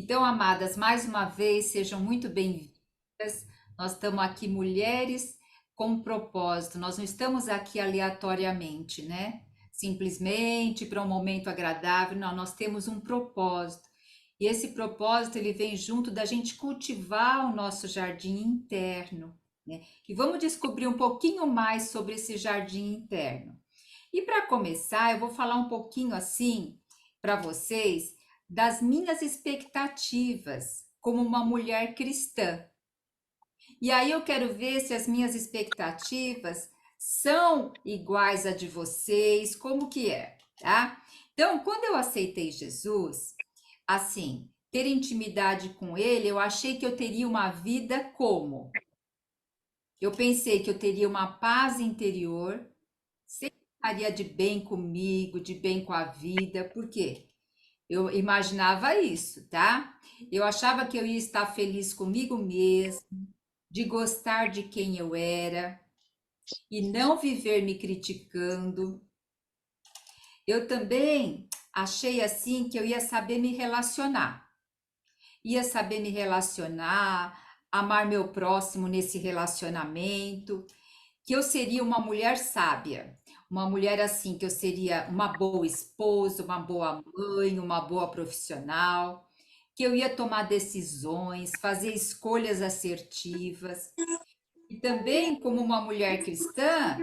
Então, amadas, mais uma vez, sejam muito bem-vindas. Nós estamos aqui, mulheres com propósito. Nós não estamos aqui aleatoriamente, né? Simplesmente para um momento agradável. Não, nós temos um propósito. E esse propósito, ele vem junto da gente cultivar o nosso jardim interno, né? E vamos descobrir um pouquinho mais sobre esse jardim interno. E para começar, eu vou falar um pouquinho assim para vocês das minhas expectativas como uma mulher cristã. E aí eu quero ver se as minhas expectativas são iguais a de vocês, como que é, tá? Então, quando eu aceitei Jesus, assim, ter intimidade com ele, eu achei que eu teria uma vida como? Eu pensei que eu teria uma paz interior, sempre estaria de bem comigo, de bem com a vida. Por quê? Eu imaginava isso, tá? Eu achava que eu ia estar feliz comigo mesmo, de gostar de quem eu era e não viver me criticando. Eu também achei assim que eu ia saber me relacionar. Ia saber me relacionar, amar meu próximo nesse relacionamento, que eu seria uma mulher sábia, uma mulher assim, que eu seria uma boa esposa, uma boa mãe, uma boa profissional, que eu ia tomar decisões, fazer escolhas assertivas. E também, como uma mulher cristã,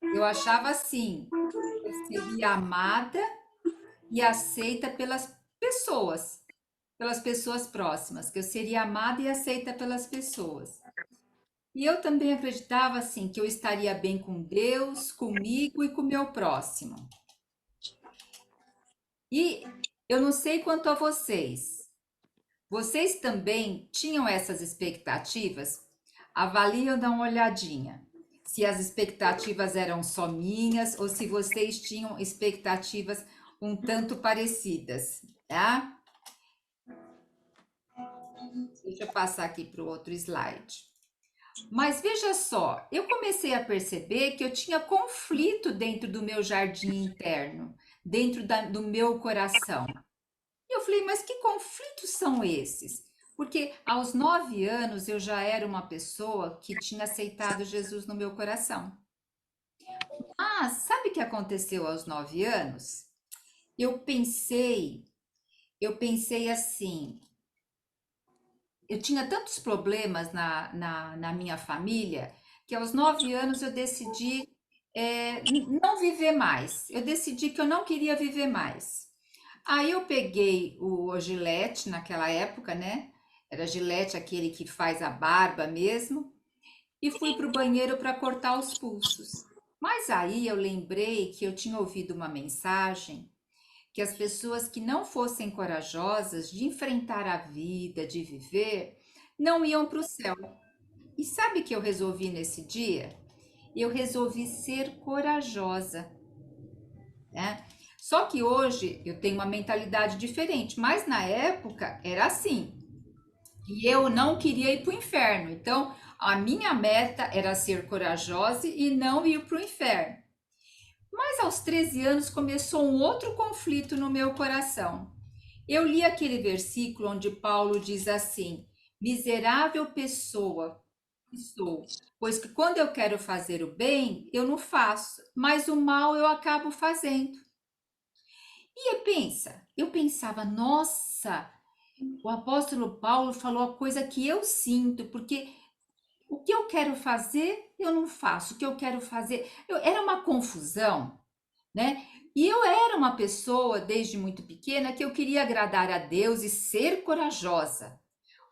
eu achava assim, eu seria amada e aceita pelas pessoas próximas, que eu seria amada e aceita pelas pessoas. E eu também acreditava assim que eu estaria bem com Deus, comigo e com o meu próximo. E eu não sei quanto a vocês. Vocês também tinham essas expectativas? Avaliam, dá uma olhadinha. Se as expectativas eram só minhas ou se vocês tinham expectativas um tanto parecidas, tá? Deixa eu passar aqui para o outro slide. Mas veja só, eu comecei a perceber que eu tinha conflito dentro do meu jardim interno, do meu coração. E eu falei, mas que conflitos são esses? Porque aos 9 anos eu já era uma pessoa que tinha aceitado Jesus no meu coração. Ah, sabe o que aconteceu aos 9 anos? Eu pensei, eu pensei assim, eu tinha tantos problemas na minha família que aos 9 anos eu decidi não viver mais. Eu decidi que eu não queria viver mais. Aí eu peguei o Gillette naquela época, né? Era Gillette aquele que faz a barba mesmo, e fui para o banheiro para cortar os pulsos. Mas aí eu lembrei que eu tinha ouvido uma mensagem que as pessoas que não fossem corajosas de enfrentar a vida, de viver, não iam para o céu. E sabe o que eu resolvi nesse dia? Eu resolvi ser corajosa, né? Só que hoje eu tenho uma mentalidade diferente, mas na época era assim. E eu não queria ir para o inferno. Então, a minha meta era ser corajosa e não ir para o inferno. Mas aos 13 anos começou um outro conflito no meu coração. Eu li aquele versículo onde Paulo diz assim: miserável pessoa que sou, pois que quando eu quero fazer o bem, eu não faço, mas o mal eu acabo fazendo. E eu pensava, nossa, o apóstolo Paulo falou a coisa que eu sinto, porque o que eu quero fazer, eu não faço, o que eu quero fazer, era uma confusão, né? E eu era uma pessoa desde muito pequena que eu queria agradar a Deus e ser corajosa,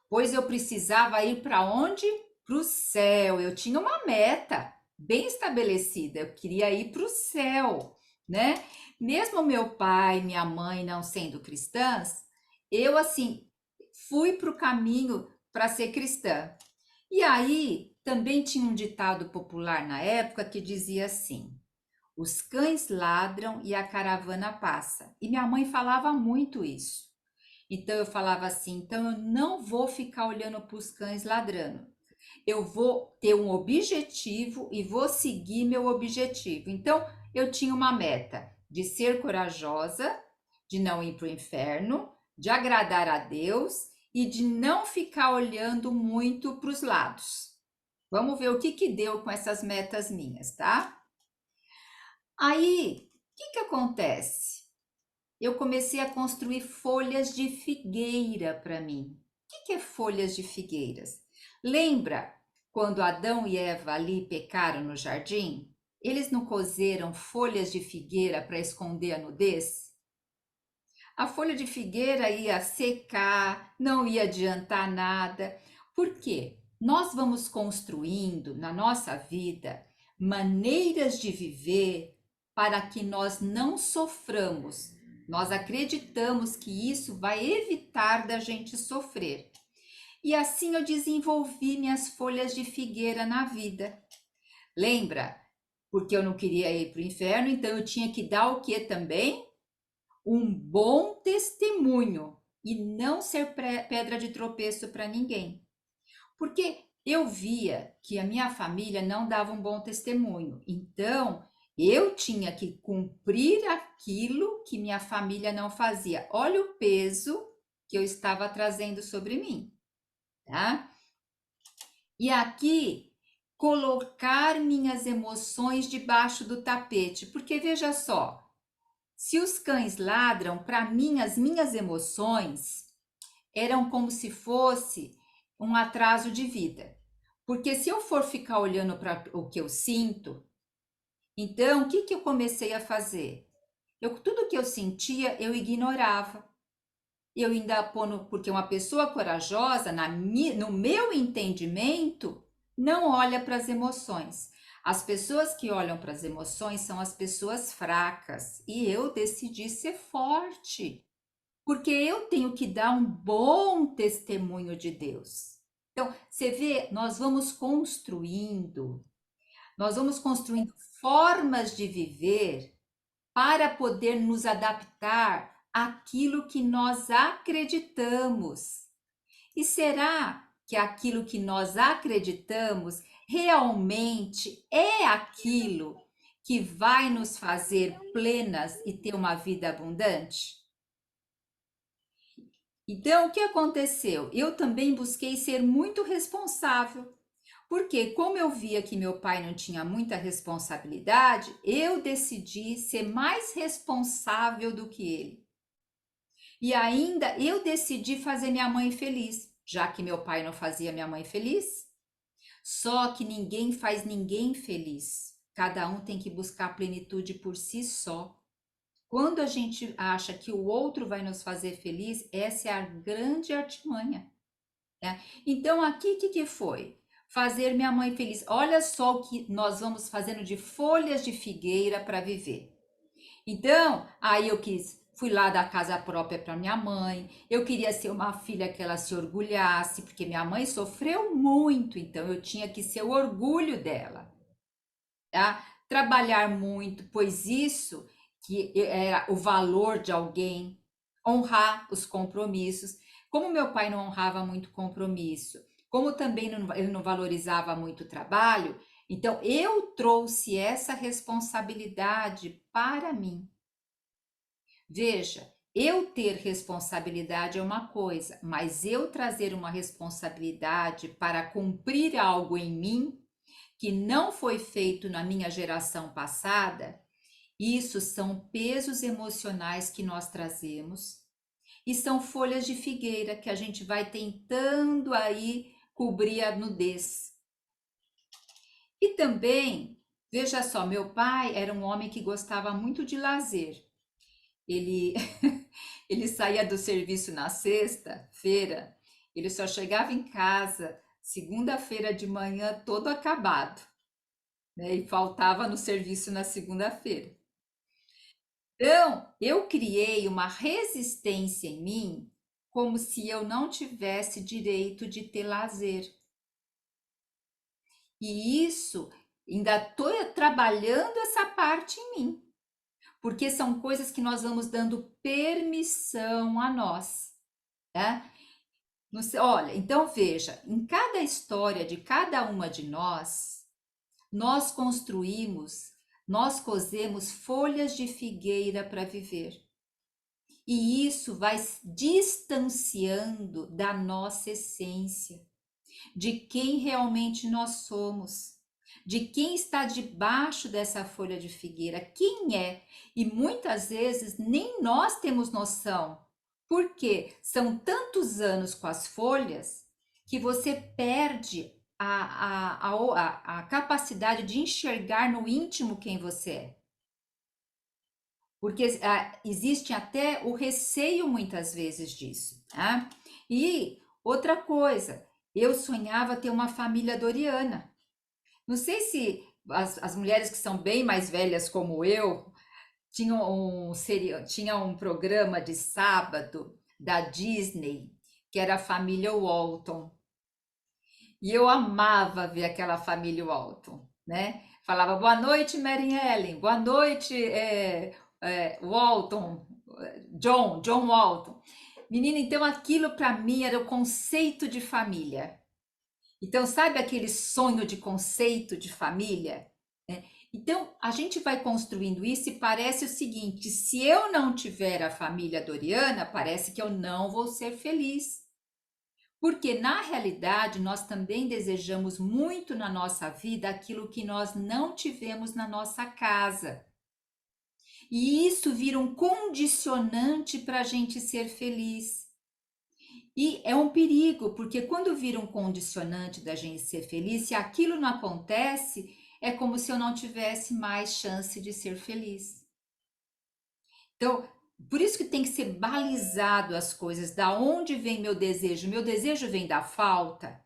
pois eu precisava ir para onde? Para o céu. Eu tinha uma meta bem estabelecida, eu queria ir para o céu, né? Mesmo meu pai, minha mãe não sendo cristãs, eu assim fui para o caminho para ser cristã. E aí também tinha um ditado popular na época que dizia assim: os cães ladram e a caravana passa. E minha mãe falava muito isso. Então eu falava assim: então eu não vou ficar olhando para os cães ladrando. Eu vou ter um objetivo e vou seguir meu objetivo. Então eu tinha uma meta de ser corajosa, de não ir para o inferno, de agradar a Deus e de não ficar olhando muito para os lados. Vamos ver o que que deu com essas metas minhas, tá? Aí, o que que acontece? Eu comecei a construir folhas de figueira para mim. O que é folhas de figueiras? Lembra quando Adão e Eva ali pecaram no jardim? Eles não coseram folhas de figueira para esconder a nudez? A folha de figueira ia secar, não ia adiantar nada. Por quê? Nós vamos construindo na nossa vida maneiras de viver para que nós não soframos. Nós acreditamos que isso vai evitar da gente sofrer. E assim eu desenvolvi minhas folhas de figueira na vida. Lembra? Porque eu não queria ir para o inferno, então eu tinha que dar o que também? Um bom testemunho e não ser pedra de tropeço para ninguém. Porque eu via que a minha família não dava um bom testemunho. Então, eu tinha que cumprir aquilo que minha família não fazia. Olha o peso que eu estava trazendo sobre mim, tá? E aqui, colocar minhas emoções debaixo do tapete, porque veja só, se os cães ladram, para mim, as minhas emoções eram como se fosse um atraso de vida. Porque se eu for ficar olhando para o que eu sinto, então o que, que eu comecei a fazer? Tudo que eu sentia, eu ignorava. Eu ainda porque uma pessoa corajosa, no meu entendimento, não olha para as emoções. As pessoas que olham para as emoções são as pessoas fracas. E eu decidi ser forte, porque eu tenho que dar um bom testemunho de Deus. Então, você vê, nós vamos construindo formas de viver para poder nos adaptar àquilo que nós acreditamos. E será que aquilo que nós acreditamos realmente é aquilo que vai nos fazer plenas e ter uma vida abundante? Então, o que aconteceu? Eu também busquei ser muito responsável, porque, como eu via que meu pai não tinha muita responsabilidade, eu decidi ser mais responsável do que ele. E ainda eu decidi fazer minha mãe feliz, já que meu pai não fazia minha mãe feliz. Só que ninguém faz ninguém feliz. Cada um tem que buscar plenitude por si só. Quando a gente acha que o outro vai nos fazer feliz, essa é a grande artimanha, né? Então, aqui, o que foi? Fazer minha mãe feliz. Olha só o que nós vamos fazendo de folhas de figueira para viver. Então, aí fui lá dar casa própria para minha mãe. Eu queria ser uma filha que ela se orgulhasse, porque minha mãe sofreu muito, então eu tinha que ser o orgulho dela, tá? Trabalhar muito, pois isso que era o valor de alguém, honrar os compromissos. Como meu pai não honrava muito compromisso, como também ele não valorizava muito o trabalho, então eu trouxe essa responsabilidade para mim. Veja, eu ter responsabilidade é uma coisa, mas eu trazer uma responsabilidade para cumprir algo em mim que não foi feito na minha geração passada, isso são pesos emocionais que nós trazemos e são folhas de figueira que a gente vai tentando aí cobrir a nudez. E também, veja só, meu pai era um homem que gostava muito de lazer. Ele, ele saía do serviço na sexta-feira, ele só chegava em casa segunda-feira de manhã todo acabado, né? E faltava no serviço na segunda-feira. Então, eu criei uma resistência em mim, como se eu não tivesse direito de ter lazer. E isso, ainda estou trabalhando essa parte em mim, porque são coisas que nós vamos dando permissão a nós, né? Olha, então veja, em cada história de cada uma de nós construímos, nós cosemos folhas de figueira para viver. E isso vai distanciando da nossa essência, de quem realmente nós somos, de quem está debaixo dessa folha de figueira, quem é. E muitas vezes nem nós temos noção, porque são tantos anos com as folhas que você perde a capacidade de enxergar no íntimo quem você é. Porque existe até o receio muitas vezes disso, tá? E outra coisa, eu sonhava ter uma família doriana. Não sei se as mulheres que são bem mais velhas como eu tinham um programa de sábado da Disney que era a família Walton. E eu amava ver aquela família Walton, né? Falava boa noite, Mary Ellen, boa noite, Walton, John Walton. Menina, então aquilo para mim era o conceito de família. Então, sabe aquele sonho de conceito de família? Né? Então, a gente vai construindo isso e parece o seguinte: se eu não tiver a família Doriana, parece que eu não vou ser feliz. Porque, na realidade, nós também desejamos muito na nossa vida aquilo que nós não tivemos na nossa casa. E isso vira um condicionante para a gente ser feliz. E é um perigo, porque quando vira um condicionante da gente ser feliz, se aquilo não acontece, é como se eu não tivesse mais chance de ser feliz. Então, por isso que tem que ser balizado as coisas, da onde vem meu desejo? Meu desejo vem da falta?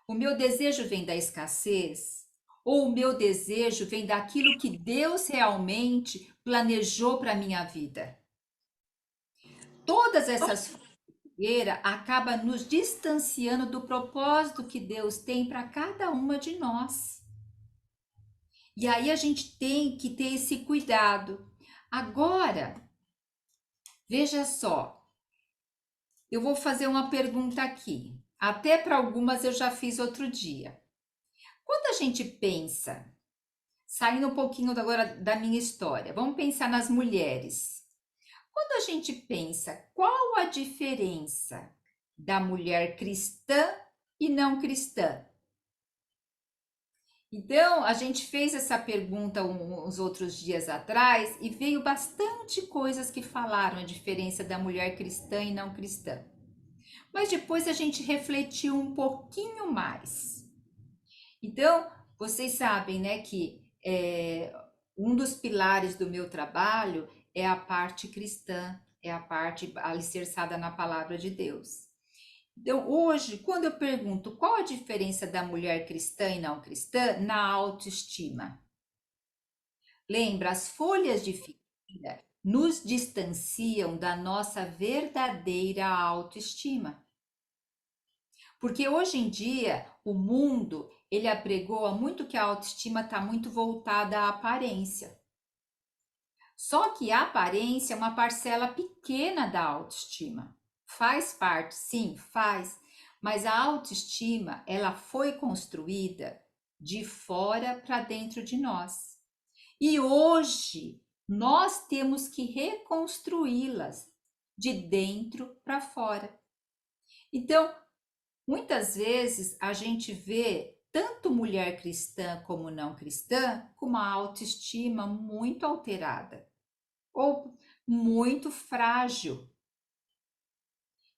O meu desejo vem da escassez? Ou o meu desejo vem daquilo que Deus realmente planejou para a minha vida? Todas essas acaba nos distanciando do propósito que Deus tem para cada uma de nós. E aí a gente tem que ter esse cuidado. Agora, veja só, eu vou fazer uma pergunta aqui. Até para algumas eu já fiz outro dia. Quando a gente pensa, saindo um pouquinho agora da minha história, vamos pensar nas mulheres. Quando a gente pensa qual a diferença da mulher cristã e não cristã? Então, a gente fez essa pergunta uns outros dias atrás e veio bastante coisas que falaram a diferença da mulher cristã e não cristã. Mas depois a gente refletiu um pouquinho mais. Então, vocês sabem, né, que um dos pilares do meu trabalho é a parte cristã, é a parte alicerçada na palavra de Deus. Então, hoje, quando eu pergunto qual a diferença da mulher cristã e não cristã na autoestima, lembra, as folhas de figueira nos distanciam da nossa verdadeira autoestima. Porque hoje em dia, o mundo, ele apregoa muito que a autoestima está muito voltada à aparência. Só que a aparência é uma parcela pequena da autoestima. Faz parte, sim, faz, mas a autoestima, ela foi construída de fora para dentro de nós. E hoje nós temos que reconstruí-las de dentro para fora. Então, muitas vezes a gente vê tanto mulher cristã como não cristã com uma autoestima muito alterada ou muito frágil.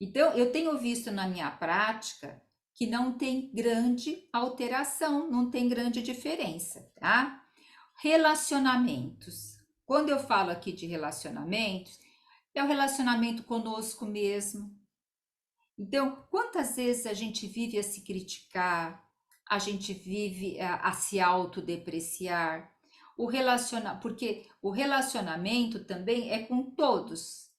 Então, eu tenho visto na minha prática que não tem grande alteração, não tem grande diferença, tá? Relacionamentos. Quando eu falo aqui de relacionamentos, é o relacionamento conosco mesmo. Então, quantas vezes a gente vive a se criticar, a gente vive a se autodepreciar, porque o relacionamento também é com todos,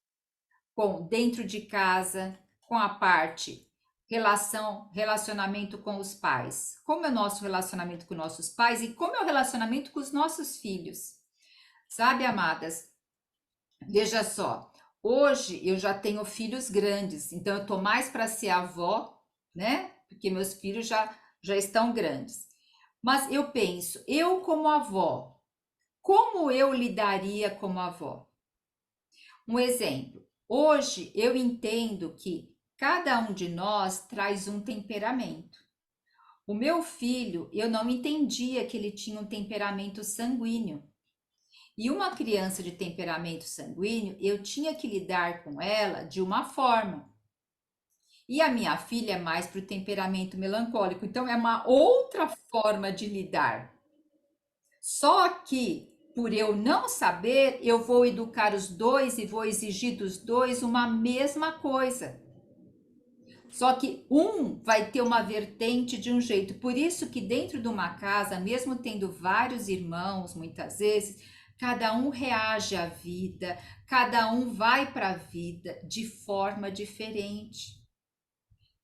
com dentro de casa, com a parte relacionamento com os pais. Como é o nosso relacionamento com nossos pais e como é o relacionamento com os nossos filhos. Sabe, amadas? Veja só, hoje eu já tenho filhos grandes, então eu tô mais para ser avó, né? Porque meus filhos já estão grandes. Mas eu penso, eu como avó, como eu lidaria como avó? Um exemplo. Hoje eu entendo que cada um de nós traz um temperamento. O meu filho, eu não entendia que ele tinha um temperamento sanguíneo. E uma criança de temperamento sanguíneo, eu tinha que lidar com ela de uma forma. E a minha filha é mais para o temperamento melancólico, então é uma outra forma de lidar. Só que, por eu não saber, eu vou educar os dois e vou exigir dos dois uma mesma coisa. Só que um vai ter uma vertente de um jeito. Por isso que dentro de uma casa, mesmo tendo vários irmãos, muitas vezes, cada um reage à vida, cada um vai para a vida de forma diferente.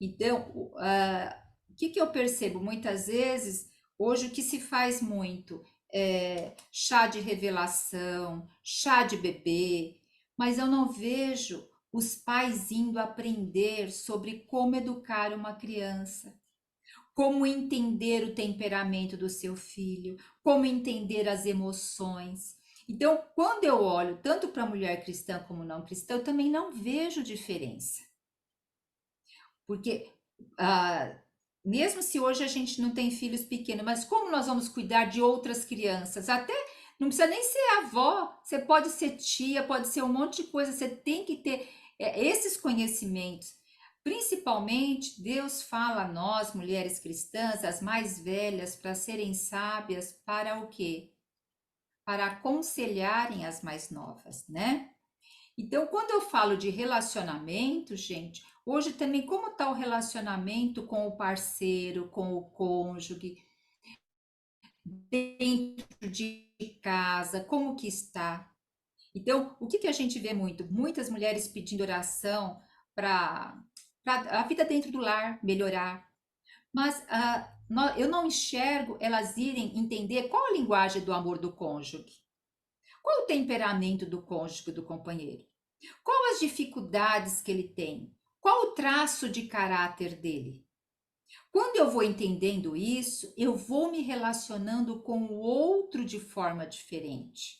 Então, o que que eu percebo? Muitas vezes, hoje o que se faz muito é chá de revelação, chá de bebê, mas eu não vejo os pais indo aprender sobre como educar uma criança, como entender o temperamento do seu filho, como entender as emoções. Então, quando eu olho tanto para a mulher cristã como não cristã, eu também não vejo diferença. Porque, ah, mesmo se hoje a gente não tem filhos pequenos, mas como nós vamos cuidar de outras crianças? Até não precisa nem ser avó, você pode ser tia, pode ser um monte de coisa, você tem que ter esses conhecimentos. Principalmente, Deus fala a nós, mulheres cristãs, as mais velhas, para serem sábias para o quê? Para aconselharem as mais novas, né? Então, quando eu falo de relacionamento, gente, hoje também como está o relacionamento com o parceiro, com o cônjuge, dentro de casa, como que está? Então, o que que a gente vê muito? Muitas mulheres pedindo oração para a vida dentro do lar melhorar, mas eu não enxergo elas irem entender qual a linguagem do amor do cônjuge, qual o temperamento do cônjuge, do companheiro. Qual as dificuldades que ele tem? Qual o traço de caráter dele? Quando eu vou entendendo isso, eu vou me relacionando com o outro de forma diferente.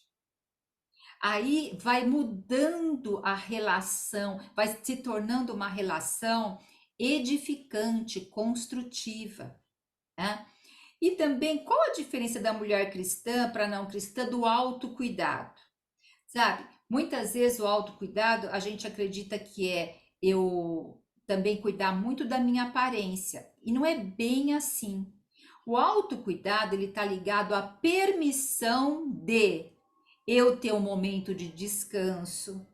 Aí vai mudando a relação, vai se tornando uma relação edificante, construtiva, né? E também, qual a diferença da mulher cristã para não cristã do autocuidado? Sabe? Muitas vezes o autocuidado, a gente acredita que é eu também cuidar muito da minha aparência. E não é bem assim. O autocuidado, ele está ligado à permissão de eu ter um momento de descanso,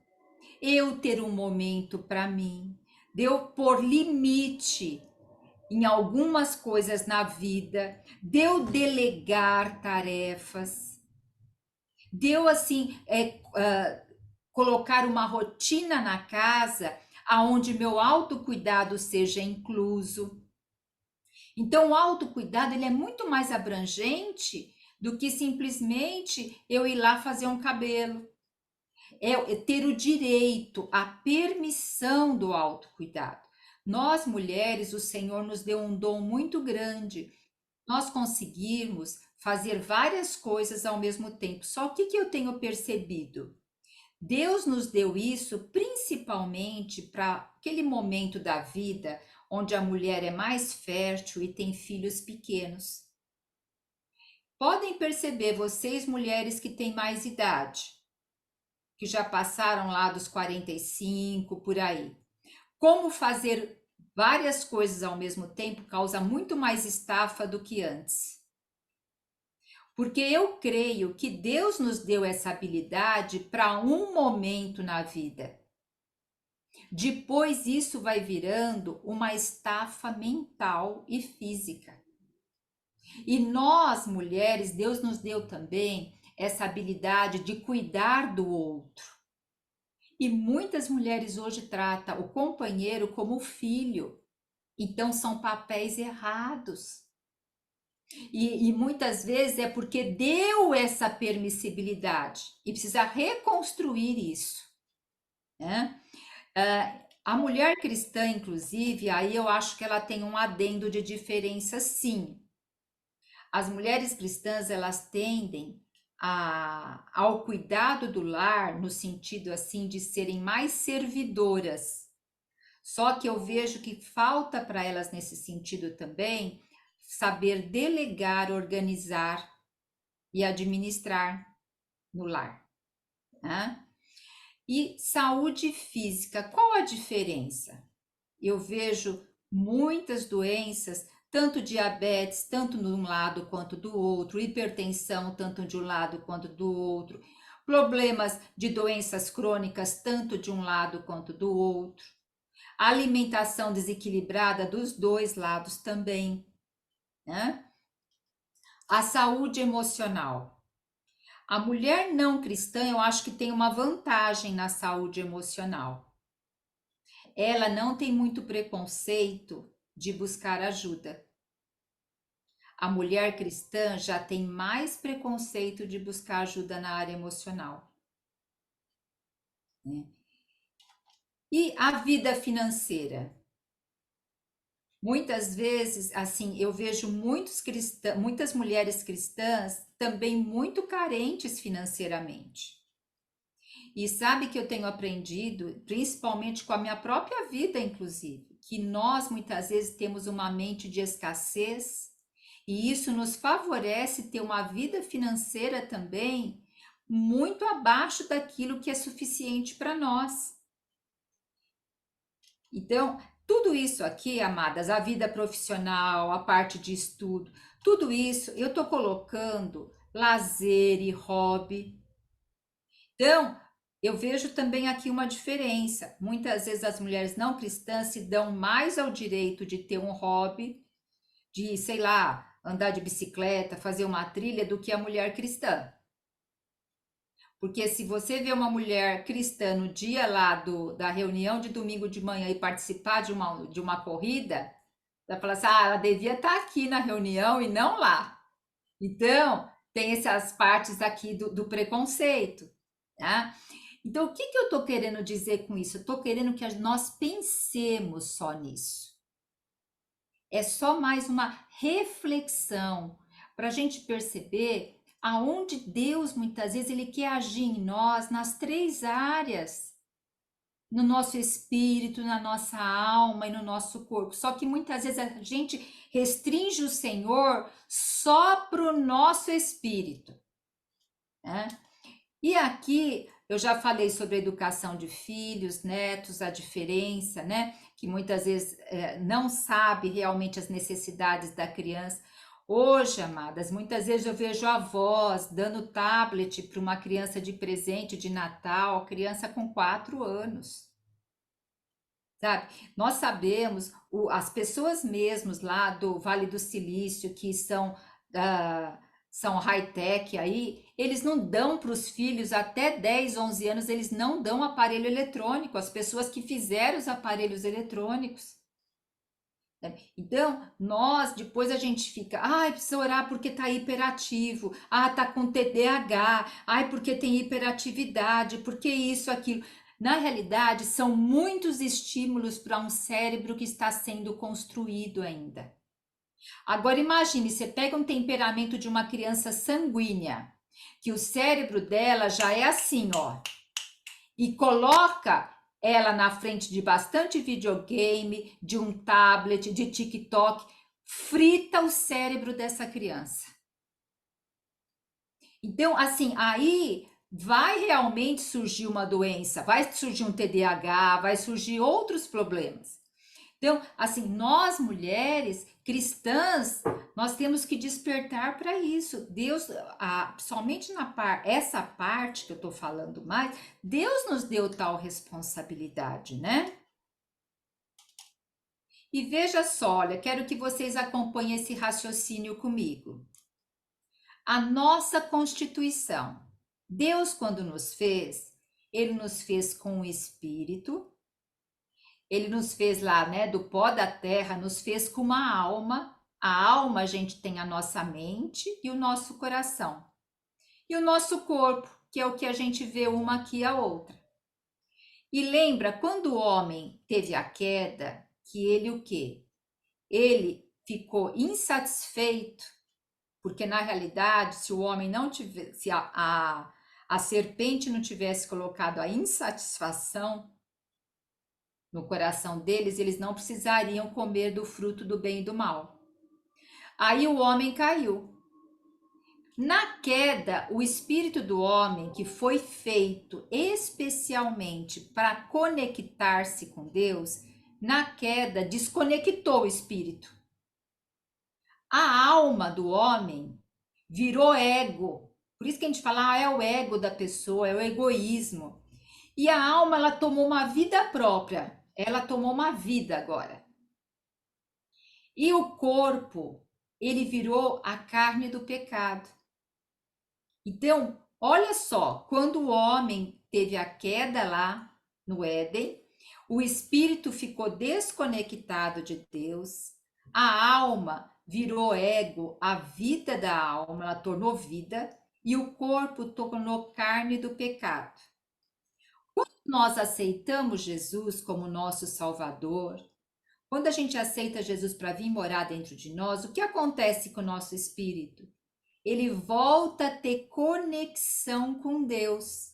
eu ter um momento para mim, de eu pôr limite em algumas coisas na vida, de eu delegar tarefas, de eu assim colocar uma rotina na casa aonde meu autocuidado seja incluso. Então, o autocuidado ele é muito mais abrangente do que simplesmente eu ir lá fazer um cabelo. É ter o direito, a permissão do autocuidado. Nós, mulheres, o Senhor nos deu um dom muito grande. Nós conseguirmos fazer várias coisas ao mesmo tempo. Só o que que eu tenho percebido? Deus nos deu isso principalmente para aquele momento da vida onde a mulher é mais fértil e tem filhos pequenos. Podem perceber, vocês mulheres que têm mais idade, que já passaram lá dos 45 por aí, como fazer várias coisas ao mesmo tempo causa muito mais estafa do que antes. Porque eu creio que Deus nos deu essa habilidade para um momento na vida. Depois isso vai virando uma estafa mental e física. E nós, mulheres, Deus nos deu também essa habilidade de cuidar do outro. E muitas mulheres hoje tratam o companheiro como filho. Então são papéis errados. E muitas vezes é porque deu essa permissibilidade e precisa reconstruir isso, né? A mulher cristã, inclusive, aí eu acho que ela tem um adendo de diferença, sim. As mulheres cristãs, elas tendem ao cuidado do lar, no sentido assim de serem mais servidoras. Só que eu vejo que falta para elas nesse sentido também saber delegar, organizar e administrar no lar, né? E saúde física, qual a diferença? Eu vejo muitas doenças, tanto diabetes, tanto de um lado quanto do outro, hipertensão, tanto de um lado quanto do outro, problemas de doenças crônicas, tanto de um lado quanto do outro, alimentação desequilibrada dos dois lados também, né? A saúde emocional. A mulher não cristã, eu acho que tem uma vantagem na saúde emocional. Ela não tem muito preconceito de buscar ajuda. A mulher cristã já tem mais preconceito de buscar ajuda na área emocional, né? E a vida financeira? Muitas vezes, assim, eu vejo muitas mulheres cristãs também muito carentes financeiramente. E sabe que eu tenho aprendido, principalmente com a minha própria vida, inclusive, que nós muitas vezes temos uma mente de escassez e isso nos favorece ter uma vida financeira também muito abaixo daquilo que é suficiente para nós. Então, tudo isso aqui, amadas, a vida profissional, a parte de estudo, tudo isso eu estou colocando lazer e hobby. Então, eu vejo também aqui uma diferença. Muitas vezes as mulheres não cristãs se dão mais ao direito de ter um hobby, de, sei lá, andar de bicicleta, fazer uma trilha, do que a mulher cristã. Porque se você vê uma mulher cristã no dia lá da reunião de domingo de manhã e participar de uma corrida, vai falar assim, ela devia estar aqui na reunião e não lá. Então, tem essas partes aqui do preconceito, tá? Então, o que eu estou querendo dizer com isso? Eu estou querendo que nós pensemos só nisso. É só mais uma reflexão para a gente perceber aonde Deus, muitas vezes, Ele quer agir em nós nas três áreas. No nosso espírito, na nossa alma e no nosso corpo. Só que muitas vezes a gente restringe o Senhor só para o nosso espírito, né? E aqui eu já falei sobre a educação de filhos, netos, a diferença, né? Que muitas vezes não sabe realmente as necessidades da criança. Hoje, amadas, muitas vezes eu vejo avós dando tablet para uma criança de presente de Natal, criança com 4 anos. Sabe? Nós sabemos, as pessoas mesmos lá do Vale do Silício, que são high-tech aí, eles não dão para os filhos até 10, 11 anos, eles não dão aparelho eletrônico, as pessoas que fizeram os aparelhos eletrônicos. Né? Então, depois a gente fica, ai, precisa orar porque tá hiperativo, tá com TDAH, ai, porque tem hiperatividade, porque isso, aquilo. Na realidade, são muitos estímulos para um cérebro que está sendo construído ainda. Agora imagine, você pega um temperamento de uma criança sanguínea, que o cérebro dela já é assim, ó, e coloca ela na frente de bastante videogame, de um tablet, de TikTok, frita o cérebro dessa criança. Então, assim, aí vai realmente surgir uma doença, vai surgir um TDAH, vai surgir outros problemas. Então, assim, nós mulheres cristãs, nós temos que despertar para isso. Deus, somente essa parte que eu estou falando mais, Deus nos deu tal responsabilidade, né? E veja só, olha, quero que vocês acompanhem esse raciocínio comigo. A nossa Constituição. Deus, quando nos fez, Ele nos fez com o Espírito. Ele nos fez lá, né, do pó da terra, nos fez com uma alma. A alma, a gente tem a nossa mente e o nosso coração. E o nosso corpo, que é o que a gente vê uma aqui e a outra. E lembra, quando o homem teve a queda, que ele o quê? Ele ficou insatisfeito, Porque na realidade, se o homem não tivesse, se a serpente não tivesse colocado a insatisfação no coração deles, eles não precisariam comer do fruto do bem e do mal. Aí o homem caiu. Na queda, o espírito do homem, que foi feito especialmente para conectar-se com Deus, na queda desconectou o espírito. A alma do homem virou ego. Por isso que a gente fala, é o ego da pessoa, é o egoísmo. E a alma, ela tomou uma vida própria. Ela tomou uma vida agora. E o corpo, ele virou a carne do pecado. Então, olha só, quando o homem teve a queda lá no Éden, o espírito ficou desconectado de Deus, a alma virou ego, a vida da alma, ela tornou vida, e o corpo tornou carne do pecado. Quando nós aceitamos Jesus como nosso Salvador, quando a gente aceita Jesus para vir morar dentro de nós, o que acontece com o nosso espírito? Ele volta a ter conexão com Deus.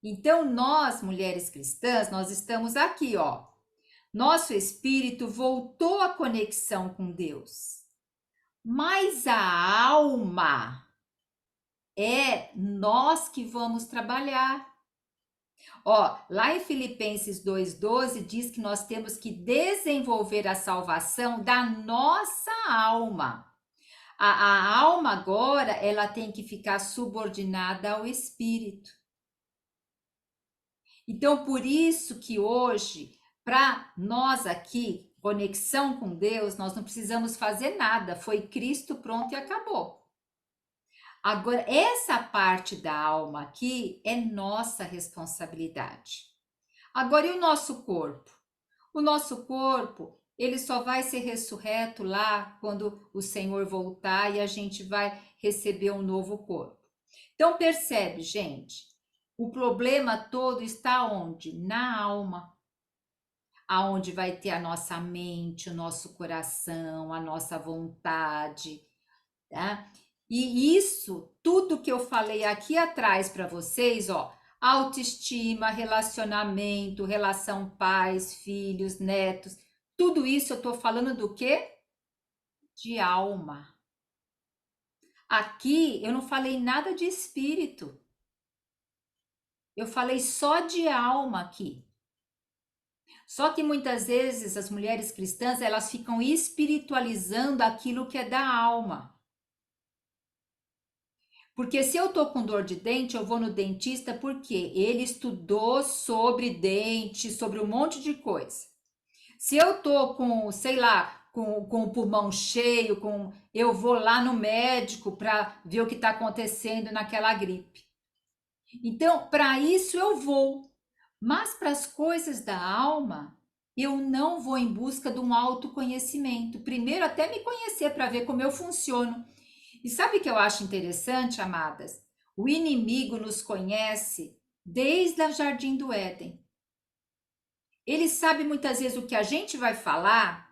Então, nós, mulheres cristãs, nós estamos aqui, ó. Nosso espírito voltou à conexão com Deus. Mas a alma é nós que vamos trabalhar. Ó, lá em Filipenses 2:12 diz que nós temos que desenvolver a salvação da nossa alma. A alma agora, ela tem que ficar subordinada ao espírito. Então, por isso que hoje, para nós aqui, conexão com Deus, nós não precisamos fazer nada. Foi Cristo, pronto e acabou. Agora, essa parte da alma aqui é nossa responsabilidade. Agora, e o nosso corpo? O nosso corpo, ele só vai ser ressurreto lá quando o Senhor voltar e a gente vai receber um novo corpo. Então, percebe, gente, o problema todo está onde? Na alma. Aonde vai ter a nossa mente, o nosso coração, a nossa vontade, tá? E isso, tudo que eu falei aqui atrás para vocês, ó, autoestima, relacionamento, relação pais, filhos, netos, tudo isso eu tô falando do quê? De alma. Aqui eu não falei nada de espírito. Eu falei só de alma aqui. Só que muitas vezes as mulheres cristãs, elas ficam espiritualizando aquilo que é da alma. Porque se eu tô com dor de dente, eu vou no dentista porque ele estudou sobre dente, sobre um monte de coisa. Se eu tô com, sei lá, com o pulmão cheio, eu vou lá no médico para ver o que está acontecendo naquela gripe. Então, para isso eu vou. Mas para as coisas da alma, eu não vou em busca de um autoconhecimento. Primeiro, até me conhecer para ver como eu funciono. E sabe o que eu acho interessante, amadas? O inimigo nos conhece desde o Jardim do Éden. Ele sabe muitas vezes o que a gente vai falar.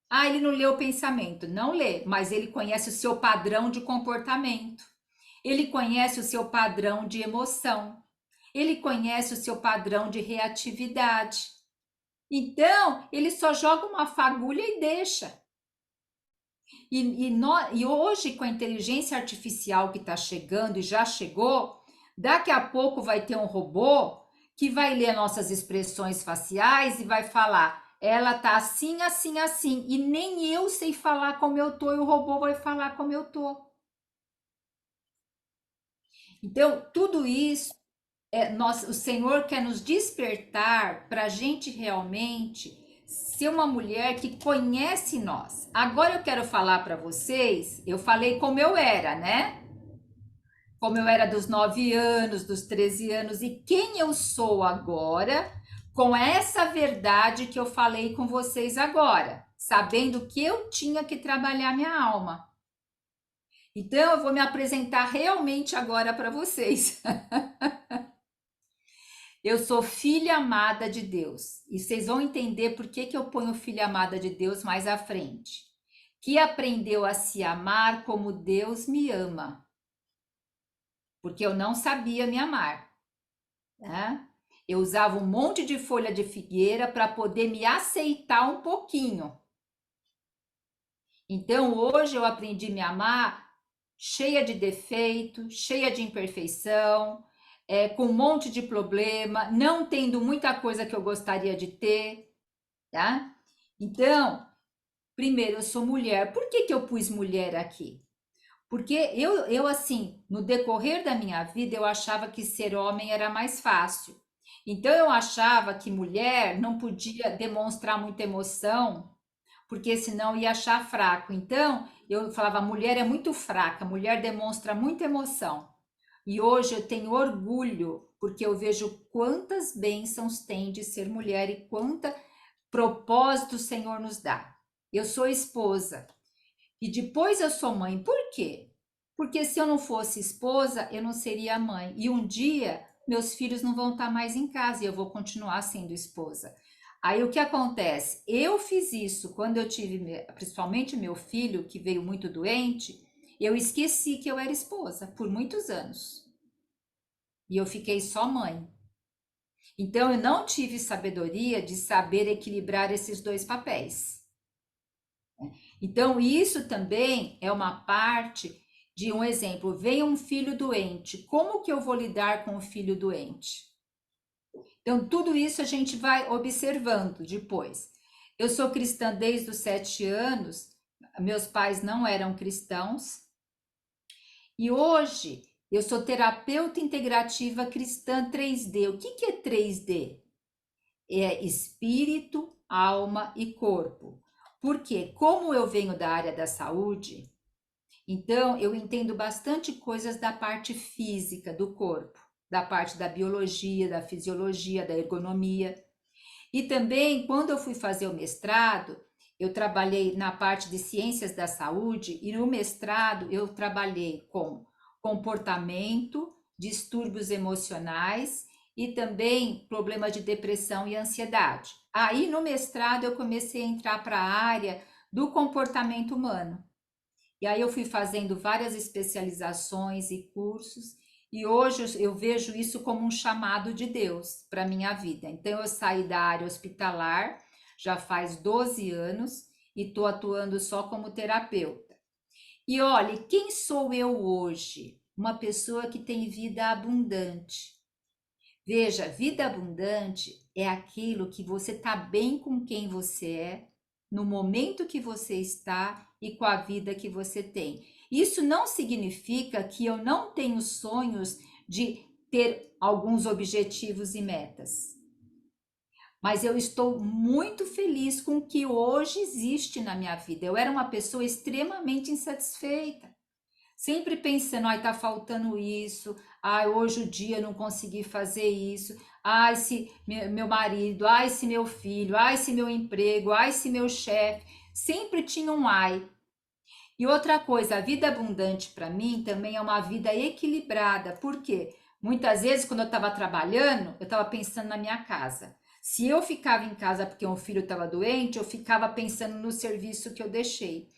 Ah, ele não lê o pensamento. Não lê, mas ele conhece o seu padrão de comportamento. Ele conhece o seu padrão de emoção. Ele conhece o seu padrão de reatividade. Então, ele só joga uma fagulha e deixa. E hoje, com a inteligência artificial que está chegando e já chegou, daqui a pouco vai ter um robô que vai ler nossas expressões faciais e vai falar, ela tá assim, assim, assim, e nem eu sei falar como eu tô, e o robô vai falar como eu tô. Então, tudo isso, o Senhor quer nos despertar para a gente realmente ser uma mulher que conhece nós. Agora eu quero falar para vocês, eu falei como eu era, né? Como eu era dos 9 anos, dos 13 anos, e quem eu sou agora, com essa verdade que eu falei com vocês agora, sabendo que eu tinha que trabalhar minha alma. Então, eu vou me apresentar realmente agora para vocês. Eu sou filha amada de Deus. E vocês vão entender por que eu ponho filha amada de Deus mais à frente. que aprendeu a se amar como Deus me ama, porque eu não sabia me amar, né? Eu usava um monte de folha de figueira para poder me aceitar um pouquinho. Então, hoje eu aprendi a me amar cheia de defeito, cheia de imperfeição, com um monte de problema, não tendo muita coisa que eu gostaria de ter, tá? Então, primeiro, eu sou mulher. Por que que eu pus mulher aqui? Porque eu assim, no decorrer da minha vida, eu achava que ser homem era mais fácil. Então, eu achava que mulher não podia demonstrar muita emoção, porque senão ia achar fraco. Então, eu falava, mulher é muito fraca, mulher demonstra muita emoção. E hoje eu tenho orgulho, porque eu vejo quantas bênçãos tem de ser mulher e quanta propósito o Senhor nos dá. Eu sou esposa e depois eu sou mãe. Por quê? Porque se eu não fosse esposa, eu não seria mãe. E um dia meus filhos não vão estar mais em casa e eu vou continuar sendo esposa. Aí o que acontece? Eu fiz isso quando eu tive, principalmente meu filho, que veio muito doente, eu esqueci que eu era esposa por muitos anos. E eu fiquei só mãe. Então eu não tive sabedoria de saber equilibrar esses dois papéis. Então isso também é uma parte de um exemplo. Vem um filho doente, como que eu vou lidar com o filho doente? Então tudo isso a gente vai observando depois. Eu sou cristã desde os 7 anos, meus pais não eram cristãos, e hoje eu sou terapeuta integrativa cristã 3D. O que é 3D? É espírito, alma e corpo. Porque, como eu venho da área da saúde, então eu entendo bastante coisas da parte física do corpo, da parte da biologia, da fisiologia, da ergonomia. E também, quando eu fui fazer o mestrado, eu trabalhei na parte de ciências da saúde e no mestrado eu trabalhei com comportamento, distúrbios emocionais e também problemas de depressão e ansiedade. Aí no mestrado eu comecei a entrar para a área do comportamento humano. E aí eu fui fazendo várias especializações e cursos, e hoje eu vejo isso como um chamado de Deus para minha vida. Então eu saí da área hospitalar já faz 12 anos e estou atuando só como terapeuta. E olhe, quem sou eu hoje? Uma pessoa que tem vida abundante. Veja, vida abundante é aquilo que você está bem com quem você é, no momento que você está e com a vida que você tem. Isso não significa que eu não tenho sonhos de ter alguns objetivos e metas. Mas eu estou muito feliz com o que hoje existe na minha vida. Eu era uma pessoa extremamente insatisfeita. Sempre pensando, ai, tá faltando isso, ai, hoje o dia eu não consegui fazer isso, ai, se meu marido, ai, se meu filho, ai, se meu emprego, ai, se meu chefe, sempre tinha um ai. E outra coisa, a vida abundante para mim também é uma vida equilibrada, porque muitas vezes quando eu estava trabalhando, eu estava pensando na minha casa. Se eu ficava em casa porque um filho estava doente, eu ficava pensando no serviço que eu deixei.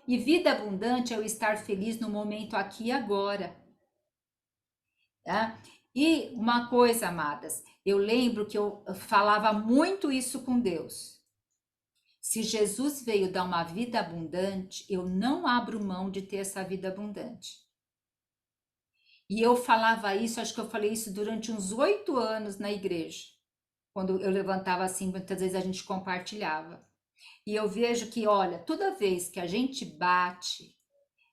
E vida abundante é eu estar feliz no momento aqui e agora, tá? E uma coisa, amadas, eu lembro que eu falava muito isso com Deus. Se Jesus veio dar uma vida abundante, eu não abro mão de ter essa vida abundante. E eu falava isso, acho que eu falei isso durante uns 8 anos na igreja. Quando eu levantava assim, muitas vezes a gente compartilhava. E eu vejo que, olha, toda vez que a gente bate,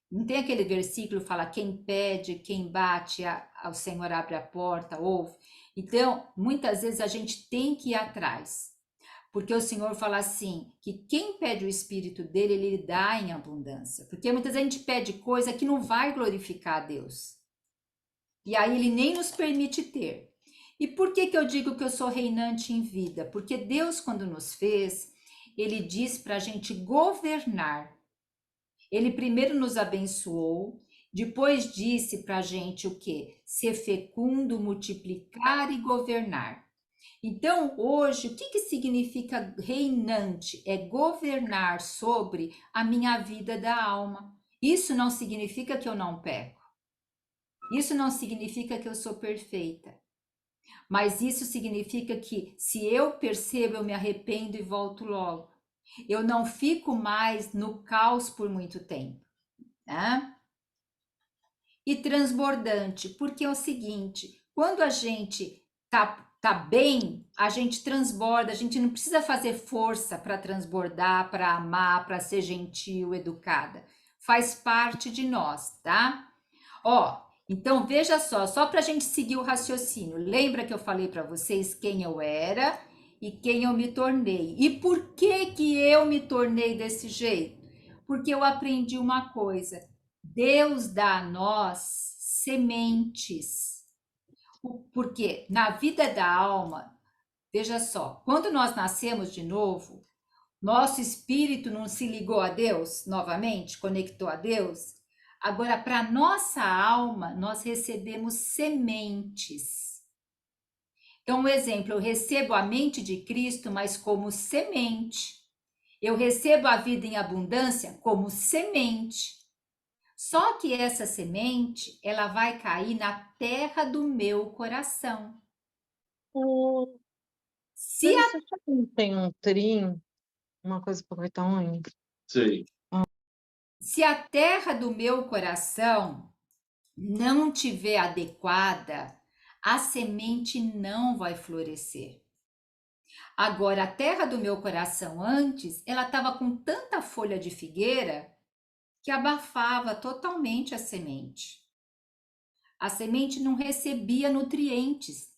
não tem aquele versículo que fala quem pede, quem bate, ao Senhor abre a porta, ouve. Então, muitas vezes a gente tem que ir atrás. Porque o Senhor fala assim, que quem pede o Espírito dele, ele dá em abundância. Porque muitas vezes a gente pede coisa que não vai glorificar a Deus. E aí ele nem nos permite ter. E por que que eu digo que eu sou reinante em vida? Porque Deus, quando nos fez, ele diz para a gente governar. Ele primeiro nos abençoou, depois disse para a gente o quê? Ser fecundo, multiplicar e governar. Então, hoje, o que que significa reinante? É governar sobre a minha vida da alma. Isso não significa que eu não peco. Isso não significa que eu sou perfeita. Mas isso significa que, se eu percebo, eu me arrependo e volto logo. Eu não fico mais no caos por muito tempo, né? E transbordante, porque é o seguinte, quando a gente tá bem, a gente transborda, a gente não precisa fazer força para transbordar, para amar, para ser gentil, educada. Faz parte de nós, tá? Ó, então veja só para a gente seguir o raciocínio. Lembra que eu falei para vocês quem eu era e quem eu me tornei? E por que que eu me tornei desse jeito? Porque eu aprendi uma coisa: Deus dá a nós sementes. Porque na vida da alma, veja só, quando nós nascemos de novo, nosso espírito não se ligou a Deus novamente, conectou a Deus. Agora, para nossa alma, nós recebemos sementes. Então, um exemplo, eu recebo a mente de Cristo, mas como semente. Eu recebo a vida em abundância como semente. Só que essa semente, ela vai cair na terra do meu coração. Hum, Se Dani, a, você sabe que tem um trim, uma coisa para cortar a unha? Sei. se a terra do meu coração não tiver adequada, a semente não vai florescer. Agora, a terra do meu coração antes, ela estava com tanta folha de figueira que abafava totalmente a semente. A semente não recebia nutrientes.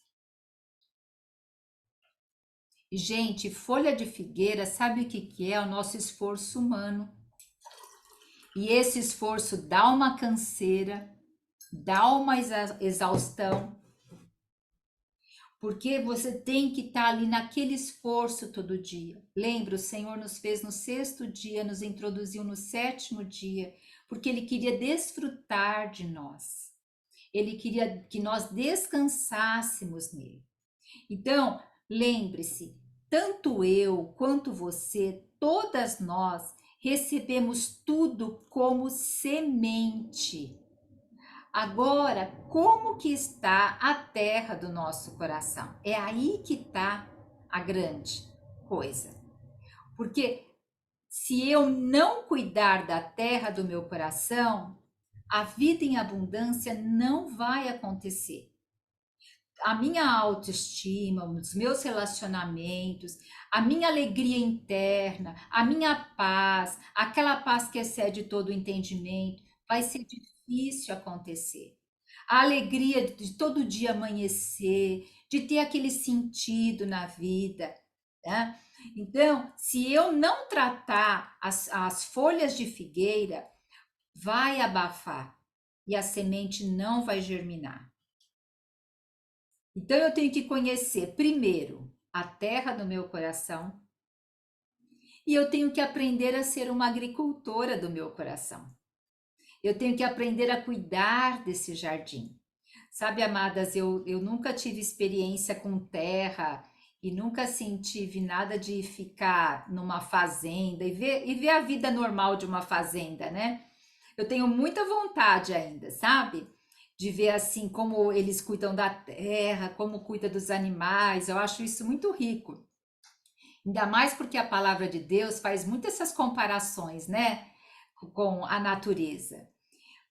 Gente, folha de figueira, sabe o que que é? O nosso esforço humano. E esse esforço dá uma canseira, dá uma exaustão, porque você tem que estar ali naquele esforço todo dia. Lembra, o Senhor nos fez no sexto dia, nos introduziu no sétimo dia, porque Ele queria desfrutar de nós. Ele queria que nós descansássemos nele. Então, lembre-se, tanto eu quanto você, todas nós, recebemos tudo como semente. Agora, como que está a terra do nosso coração? É aí que está a grande coisa. Porque se eu não cuidar da terra do meu coração, a vida em abundância não vai acontecer. A minha autoestima, os meus relacionamentos, a minha alegria interna, a minha paz, aquela paz que excede todo o entendimento, vai ser difícil acontecer. A alegria de todo dia amanhecer, de ter aquele sentido na vida, né? Então, se eu não tratar as folhas de figueira, vai abafar e a semente não vai germinar. Então eu tenho que conhecer primeiro a terra do meu coração e eu tenho que aprender a ser uma agricultora do meu coração. Eu tenho que aprender a cuidar desse jardim. Sabe, amadas, eu nunca tive experiência com terra e nunca assim tive nada de ficar numa fazenda e ver a vida normal de uma fazenda, né? Eu tenho muita vontade ainda, sabe? De ver assim como eles cuidam da terra, como cuida dos animais. Eu acho isso muito rico. Ainda mais porque a palavra de Deus faz muitas essas comparações, né, com a natureza.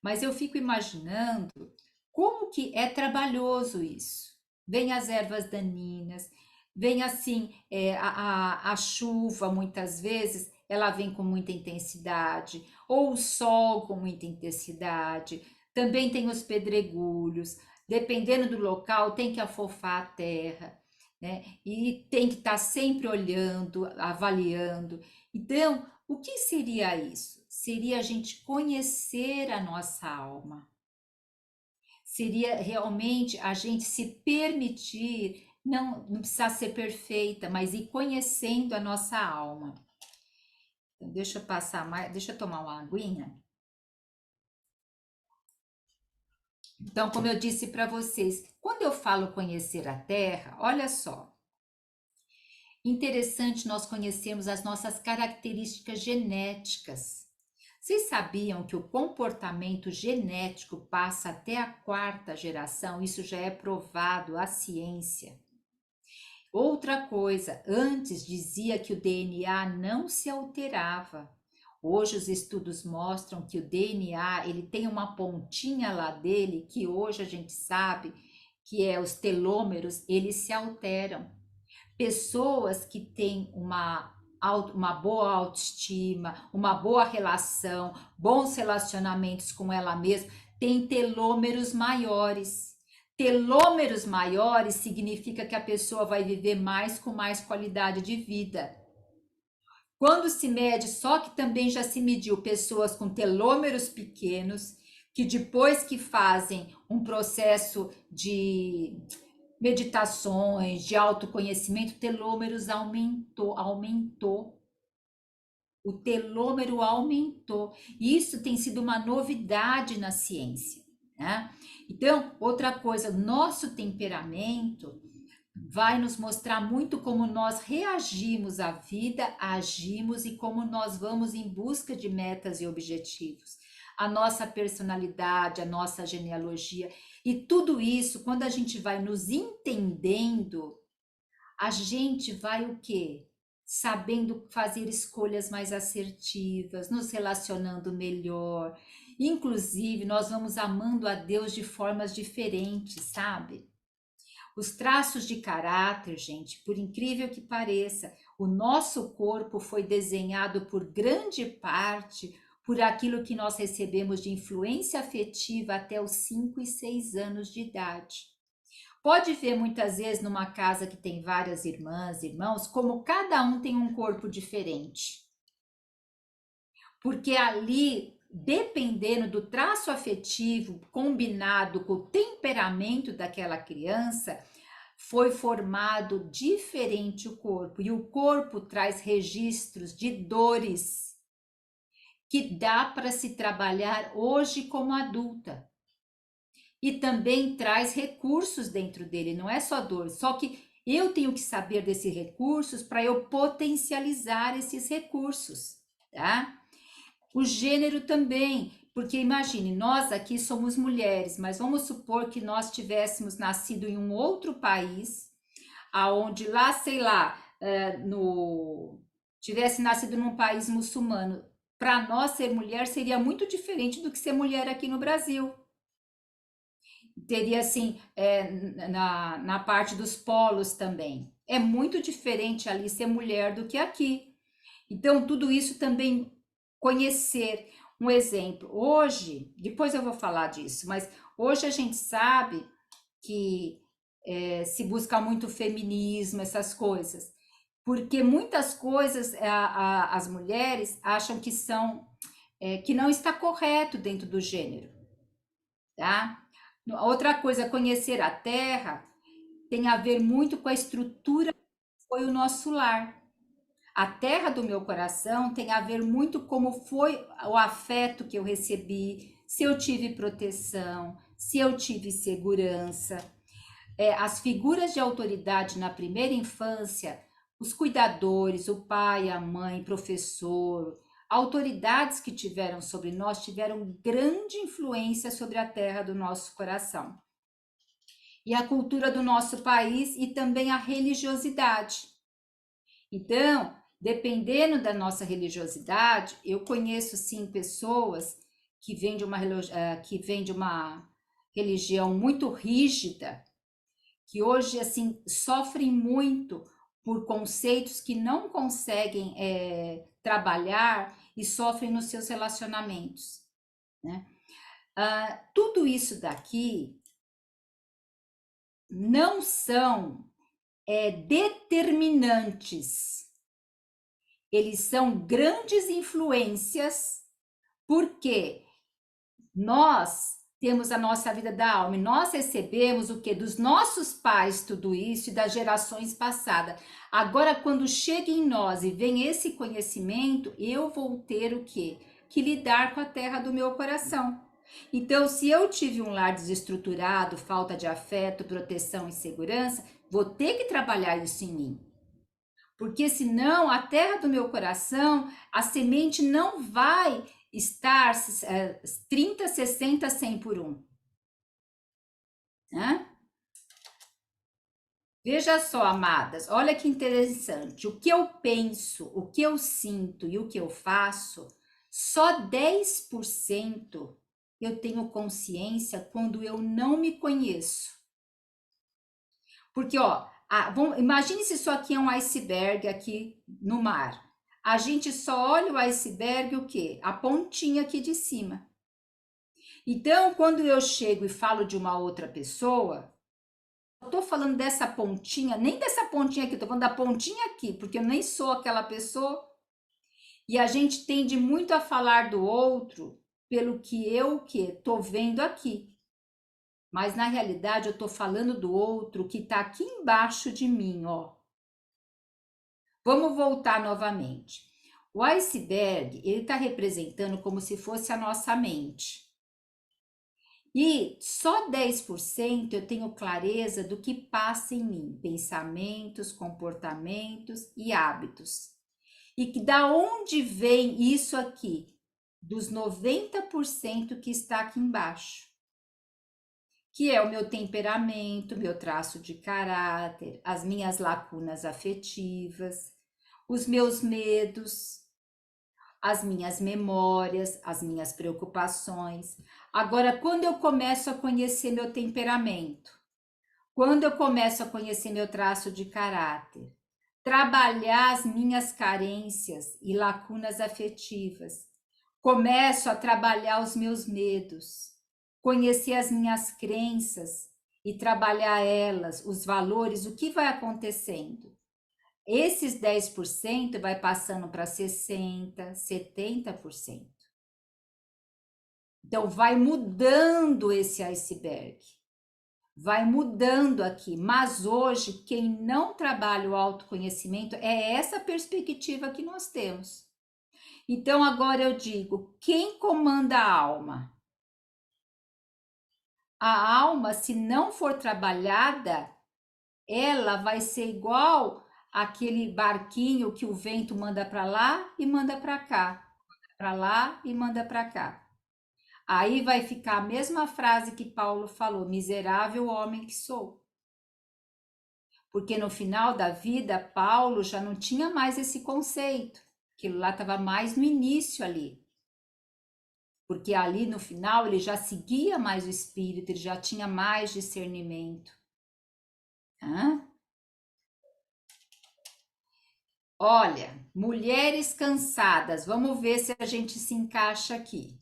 Mas eu fico imaginando como que é trabalhoso isso. Vem as ervas daninhas, vem assim, a chuva muitas vezes, ela vem com muita intensidade, ou o sol com muita intensidade, também tem os pedregulhos, dependendo do local, tem que afofar a terra, né? E tem que estar sempre olhando, avaliando. Então, o que seria isso? Seria a gente conhecer a nossa alma. Seria realmente a gente se permitir, não precisar ser perfeita, mas ir conhecendo a nossa alma. Então, deixa eu passar mais, deixa eu tomar uma aguinha. Então, como eu disse para vocês, quando eu falo conhecer a terra, olha só, Interessante nós conhecermos as nossas características genéticas. Vocês sabiam que o comportamento genético passa até a quarta geração? Isso já é provado à ciência. Outra coisa, antes dizia que o DNA não se alterava. Hoje os estudos mostram que o DNA, ele tem uma pontinha lá dele que hoje a gente sabe que é os telômeros, eles se alteram. Pessoas que têm uma boa autoestima, uma boa relação, bons relacionamentos com ela mesma, têm telômeros maiores. Telômeros maiores significa que a pessoa vai viver mais com mais qualidade de vida. Quando se mede, só que também já se mediu pessoas com telômeros pequenos, que depois que fazem um processo de meditações, de autoconhecimento, telômeros aumentou. O telômero aumentou. Isso tem sido uma novidade na ciência, né? Então, outra coisa, nosso temperamento vai nos mostrar muito como nós reagimos à vida, agimos e como nós vamos em busca de metas e objetivos. A nossa personalidade, a nossa genealogia e tudo isso, quando a gente vai nos entendendo, a gente vai o quê? Sabendo fazer escolhas mais assertivas, nos relacionando melhor. Inclusive, nós vamos amando a Deus de formas diferentes, sabe? Os traços de caráter, gente, por incrível que pareça, o nosso corpo foi desenhado por grande parte por aquilo que nós recebemos de influência afetiva até os 5 e 6 anos de idade. Pode ver muitas vezes numa casa que tem várias irmãs, irmãos, como cada um tem um corpo diferente. Porque ali, dependendo do traço afetivo combinado com o temperamento daquela criança, foi formado diferente o corpo. E o corpo traz registros de dores que dá para se trabalhar hoje como adulta. E também traz recursos dentro dele, não é só dor, só que eu tenho que saber desses recursos para eu potencializar esses recursos, tá? O gênero também, porque imagine, nós aqui somos mulheres, mas vamos supor que nós tivéssemos nascido em um outro país, aonde lá, sei lá, tivesse nascido num país muçulmano. Para nós ser mulher seria muito diferente do que ser mulher aqui no Brasil. Teria assim, na parte dos polos também. É muito diferente ali ser mulher do que aqui. Então, tudo isso também conhecer. Um exemplo, hoje, depois eu vou falar disso, mas hoje a gente sabe que se busca muito feminismo, essas coisas, porque muitas coisas as mulheres acham que são, que não está correto dentro do gênero, tá? Outra coisa, conhecer a Terra tem a ver muito com a estrutura que foi o nosso lar. A terra do meu coração tem a ver muito como foi o afeto que eu recebi, se eu tive proteção, se eu tive segurança. As figuras de autoridade na primeira infância, os cuidadores, o pai, a mãe, professor, autoridades que tiveram sobre nós tiveram grande influência sobre a terra do nosso coração. E a cultura do nosso país e também a religiosidade. Então, dependendo da nossa religiosidade, eu conheço sim pessoas que vêm de uma religião muito rígida, que hoje assim sofrem muito por conceitos que não conseguem trabalhar e sofrem nos seus relacionamentos, né? Tudo isso daqui não são determinantes, eles são grandes influências, porque nós temos a nossa vida da alma e nós recebemos o que? Dos nossos pais, tudo isso, e das gerações passadas. Agora, quando chega em nós e vem esse conhecimento, eu vou ter o quê? Que lidar com a terra do meu coração. Então, se eu tive um lar desestruturado, falta de afeto, proteção e segurança, vou ter que trabalhar isso em mim. Porque senão a terra do meu coração, a semente não vai estar 30, 60, 100 por um. Né? Veja só, amadas, olha que interessante. O que eu penso, o que eu sinto e o que eu faço, só 10% eu tenho consciência quando eu não me conheço. Porque, ó, imagine se isso aqui é um iceberg aqui no mar. A gente só olha o iceberg o quê? A pontinha aqui de cima. Então, quando eu chego e falo de uma outra pessoa, eu tô falando dessa pontinha, nem dessa pontinha aqui, tô falando da pontinha aqui, porque eu nem sou aquela pessoa. E a gente tende muito a falar do outro pelo que eu tô vendo aqui. Mas na realidade eu tô falando do outro que tá aqui embaixo de mim, ó. Vamos voltar novamente. O iceberg, ele está representando como se fosse a nossa mente. E só 10% eu tenho clareza do que passa em mim, pensamentos, comportamentos e hábitos. E que da onde vem isso aqui? Dos 90% que está aqui embaixo. Que é o meu temperamento, meu traço de caráter, as minhas lacunas afetivas, os meus medos, as minhas memórias, as minhas preocupações. Agora, quando eu começo a conhecer meu temperamento, quando eu começo a conhecer meu traço de caráter, trabalhar as minhas carências e lacunas afetivas, começo a trabalhar os meus medos, conhecer as minhas crenças e trabalhar elas, os valores, o que vai acontecendo? Esses 10% vai passando para 60%, 70%. Então, vai mudando esse iceberg. Vai mudando aqui. Mas hoje, quem não trabalha o autoconhecimento, é essa perspectiva que nós temos. Então, agora eu digo, quem comanda a alma? A alma, se não for trabalhada, ela vai ser igual aquele barquinho que o vento manda para lá e manda para cá, para lá e manda para cá. Aí vai ficar a mesma frase que Paulo falou: miserável homem que sou. Porque no final da vida, Paulo já não tinha mais esse conceito. Aquilo lá estava mais no início ali. Porque ali no final ele já seguia mais o espírito, ele já tinha mais discernimento. Hã? Olha, mulheres cansadas, vamos ver se a gente se encaixa aqui.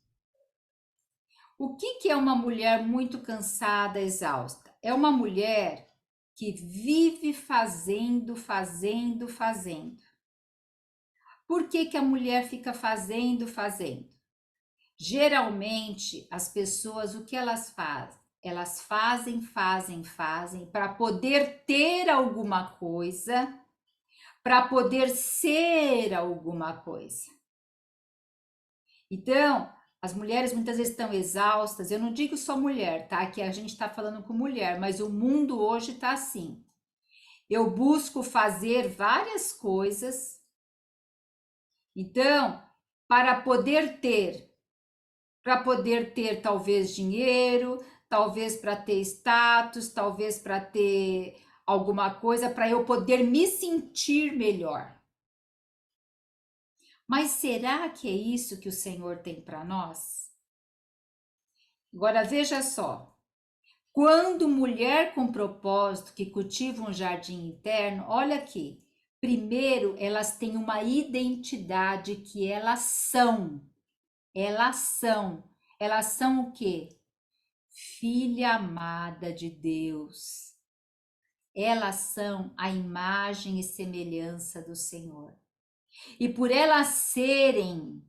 O que é uma mulher muito cansada, exausta? É uma mulher que vive fazendo, fazendo, fazendo. Por que a mulher fica fazendo, fazendo? Geralmente, as pessoas, o que elas fazem? Elas fazem, fazem, fazem para poder ter alguma coisa, para poder ser alguma coisa. Então, as mulheres muitas vezes estão exaustas. Eu não digo só mulher, tá? Que a gente está falando com mulher, mas o mundo hoje está assim. Eu busco fazer várias coisas. Então, para poder ter talvez dinheiro, talvez para ter status, talvez para ter alguma coisa, para eu poder me sentir melhor. Mas será que é isso que o Senhor tem para nós? Agora veja só, quando mulher com propósito que cultiva um jardim interno, olha aqui, primeiro elas têm uma identidade que elas são. Elas são o quê? Filha amada de Deus. Elas são a imagem e semelhança do Senhor. E por elas serem,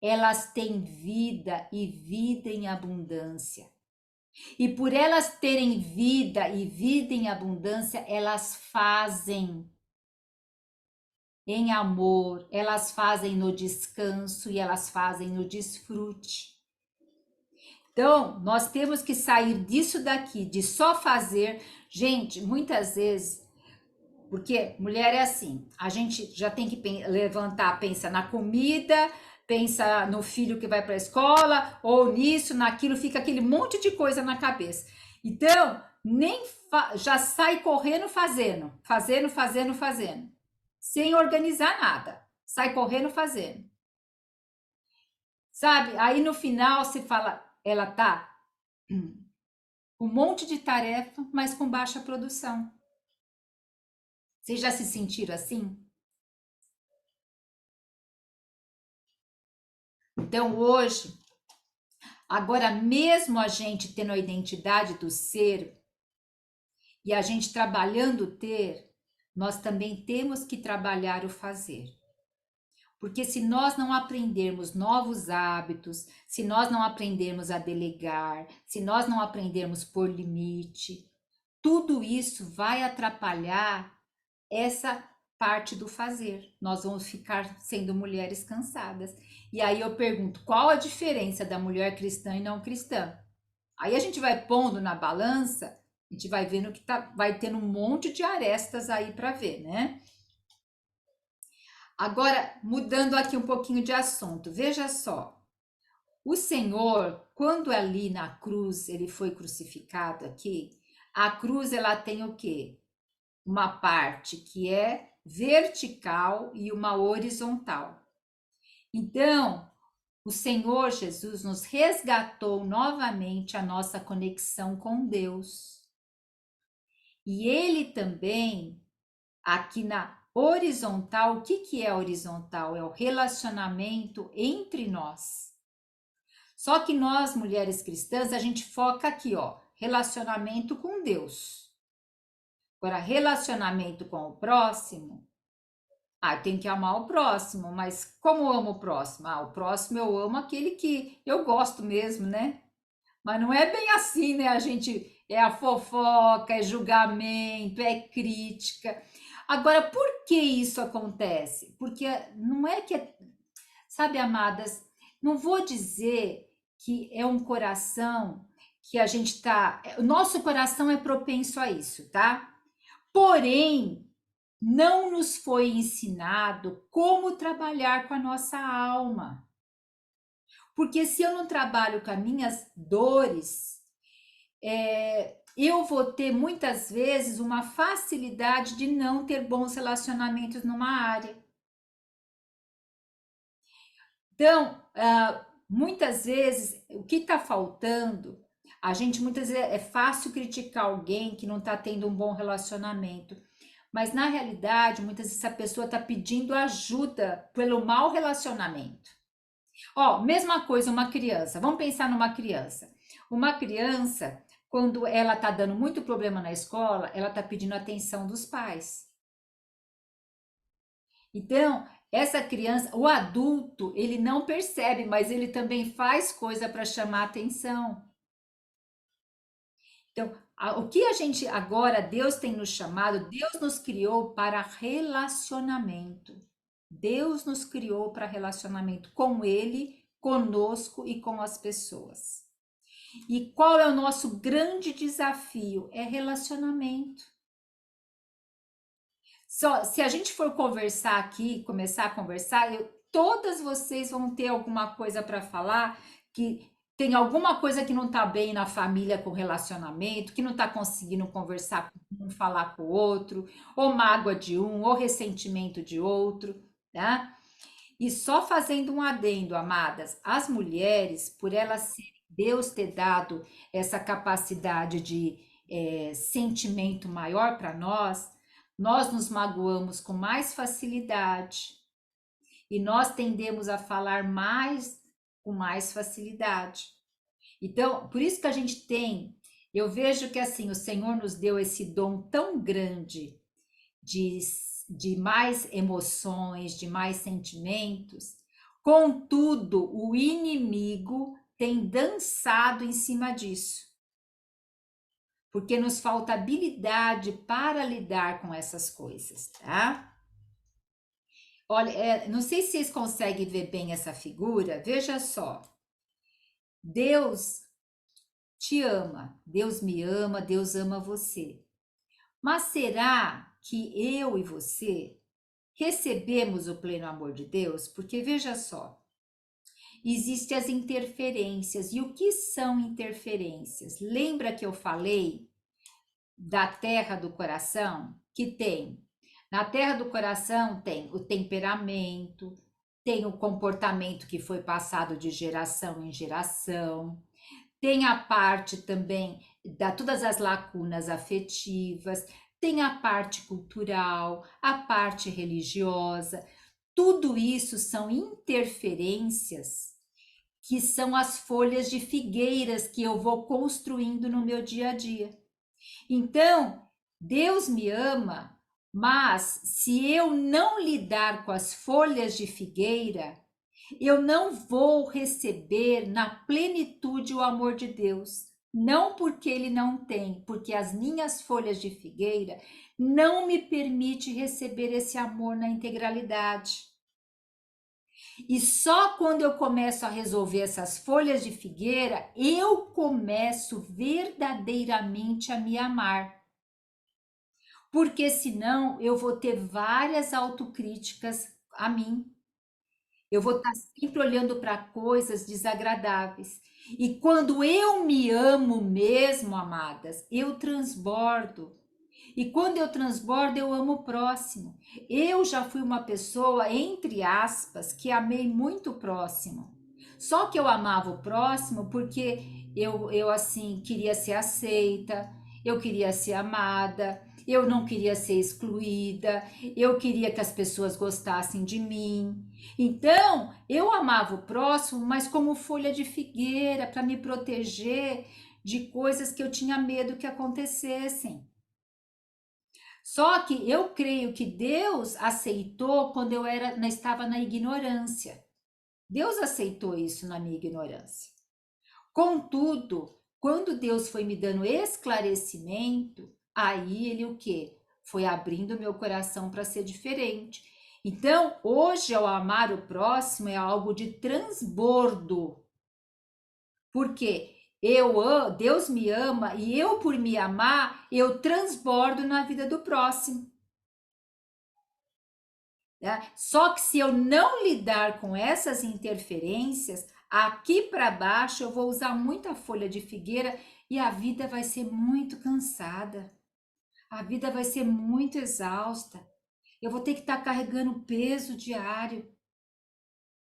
elas têm vida e vida em abundância. E por elas terem vida e vida em abundância, elas fazem em amor, elas fazem no descanso e elas fazem no desfrute. Então, nós temos que sair disso daqui, de só fazer. Gente, muitas vezes Porque mulher é assim, a gente já tem que levantar, pensa na comida, pensa no filho que vai para a escola, ou nisso, naquilo, fica aquele monte de coisa na cabeça. Então, nem já sai correndo fazendo, sem organizar nada. Sai correndo fazendo. Sabe? Aí no final se fala, ela tá um monte de tarefa, mas com baixa produção. Vocês já se sentiram assim? Então hoje, agora mesmo a gente tendo a identidade do ser e a gente trabalhando o ter, nós também temos que trabalhar o fazer. Porque se nós não aprendermos novos hábitos, se nós não aprendermos a delegar, se nós não aprendermos por limite, tudo isso vai atrapalhar essa parte do fazer. Nós vamos ficar sendo mulheres cansadas. E aí eu pergunto, qual a diferença da mulher cristã e não cristã? Aí a gente vai pondo na balança, a gente vai vendo que vai tendo um monte de arestas aí para ver, né? Agora, mudando aqui um pouquinho de assunto, veja só. O Senhor, quando ali na cruz, ele foi crucificado aqui, a cruz ela tem o quê? Uma parte que é vertical e uma horizontal. Então, o Senhor Jesus nos resgatou novamente a nossa conexão com Deus. E ele também, aqui na horizontal, o que que é horizontal? É o relacionamento entre nós. Só que nós, mulheres cristãs, a gente foca aqui, ó, relacionamento com Deus. Agora, relacionamento com o próximo, tem que amar o próximo, mas como amo o próximo? O próximo eu amo aquele que eu gosto mesmo, né? Mas não é bem assim, né? A gente é a fofoca, é julgamento, é crítica. Agora, por que isso acontece? Porque não é que, sabe, amadas, não vou dizer que é um coração que a gente tá. O nosso coração é propenso a isso, tá? Porém, não nos foi ensinado como trabalhar com a nossa alma. Porque se eu não trabalho com as minhas dores, eu vou ter muitas vezes uma facilidade de não ter bons relacionamentos numa área. Então, muitas vezes, o que está faltando, a gente muitas vezes é fácil criticar alguém que não está tendo um bom relacionamento. Mas na realidade, muitas vezes a pessoa está pedindo ajuda pelo mau relacionamento. Ó, mesma coisa, uma criança. Vamos pensar numa criança. Uma criança, quando ela está dando muito problema na escola, ela está pedindo atenção dos pais. Então, essa criança, o adulto, ele não percebe, mas ele também faz coisa para chamar atenção. Então, o que a gente agora, Deus tem nos chamado, Deus nos criou para relacionamento. Deus nos criou para relacionamento com Ele, conosco e com as pessoas. E qual é o nosso grande desafio? É relacionamento. Só se a gente for conversar aqui, começar a conversar, todas vocês vão ter alguma coisa para falar que tem alguma coisa que não está bem na família com relacionamento, que não está conseguindo conversar com um, falar com o outro, ou mágoa de um, ou ressentimento de outro, tá? E só fazendo um adendo, amadas, as mulheres, por elas Deus ter dado essa capacidade de sentimento maior para nós nos magoamos com mais facilidade e nós tendemos a falar mais com mais facilidade. Então, por isso que a gente tem, eu vejo que assim, o Senhor nos deu esse dom tão grande de, de mais emoções, de mais sentimentos, contudo, o inimigo tem dançado em cima disso. Porque nos falta habilidade para lidar com essas coisas, tá? Olha, não sei se vocês conseguem ver bem essa figura. Veja só. Deus te ama, Deus me ama, Deus ama você. Mas será que eu e você recebemos o pleno amor de Deus? Porque veja só, existem as interferências. E o que são interferências? Lembra que eu falei da terra do coração? Que tem. Na terra do coração tem o temperamento, tem o comportamento que foi passado de geração em geração, tem a parte também da todas as lacunas afetivas, tem a parte cultural, a parte religiosa. Tudo isso são interferências que são as folhas de figueiras que eu vou construindo no meu dia a dia. Então, Deus me ama, mas se eu não lidar com as folhas de figueira, eu não vou receber na plenitude o amor de Deus. Não porque ele não tem, porque as minhas folhas de figueira não me permite receber esse amor na integralidade. E só quando eu começo a resolver essas folhas de figueira, eu começo verdadeiramente a me amar. Porque senão eu vou ter várias autocríticas a mim. Eu vou estar sempre olhando para coisas desagradáveis. E quando eu me amo mesmo, amadas, eu transbordo. E quando eu transbordo, eu amo o próximo. Eu já fui uma pessoa, entre aspas, que amei muito o próximo. Só que eu amava o próximo porque eu assim, queria ser aceita, eu queria ser amada, eu não queria ser excluída, eu queria que as pessoas gostassem de mim. Então, eu amava o próximo, mas como folha de figueira, para me proteger de coisas que eu tinha medo que acontecessem. Só que eu creio que Deus aceitou quando estava na ignorância. Deus aceitou isso na minha ignorância. Contudo, quando Deus foi me dando esclarecimento, aí ele o quê? Foi abrindo meu coração para ser diferente. Então, hoje, ao amar o próximo, é algo de transbordo. Porque Deus me ama e eu, por me amar, eu transbordo na vida do próximo. Né? Só que se eu não lidar com essas interferências, aqui para baixo eu vou usar muita folha de figueira e a vida vai ser muito cansada. A vida vai ser muito exausta. Eu vou ter que estar carregando peso diário.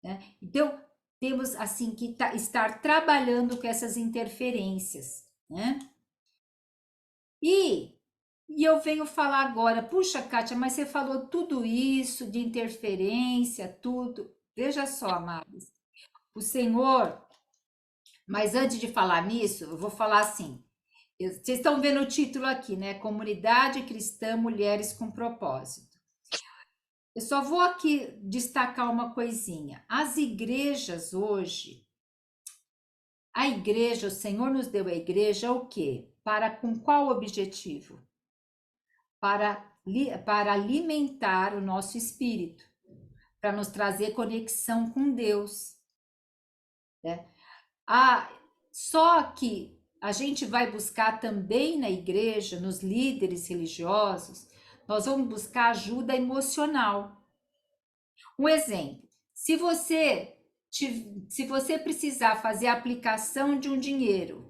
Né? Então, temos assim que estar trabalhando com essas interferências. Né? E E eu venho falar agora, puxa, Kátia, mas você falou tudo isso de interferência, tudo. Veja só, amados, o Senhor, mas antes de falar nisso, eu vou falar assim. Vocês estão vendo o título aqui, né? Comunidade Cristã Mulheres com Propósito. Eu só vou aqui destacar uma coisinha. As igrejas hoje, a igreja, o Senhor nos deu a igreja o quê? Para com qual objetivo? Para alimentar o nosso espírito, para nos trazer conexão com Deus. Né? Ah, só que a gente vai buscar também na igreja, nos líderes religiosos, nós vamos buscar ajuda emocional. Um exemplo, se você precisar fazer a aplicação de um dinheiro,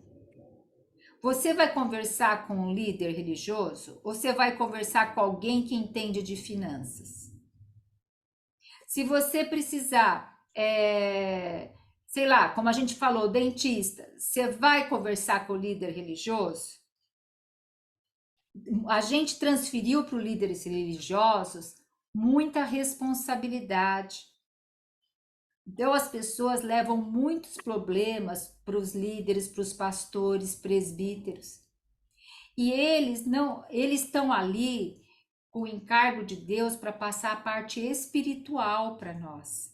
você vai conversar com um líder religioso ou você vai conversar com alguém que entende de finanças? Se você precisar, sei lá, como a gente falou, dentista, você vai conversar com o líder religioso? A gente transferiu para os líderes religiosos muita responsabilidade. Então, as pessoas levam muitos problemas para os líderes, para os pastores, presbíteros. E eles estão ali com o encargo de Deus para passar a parte espiritual para nós.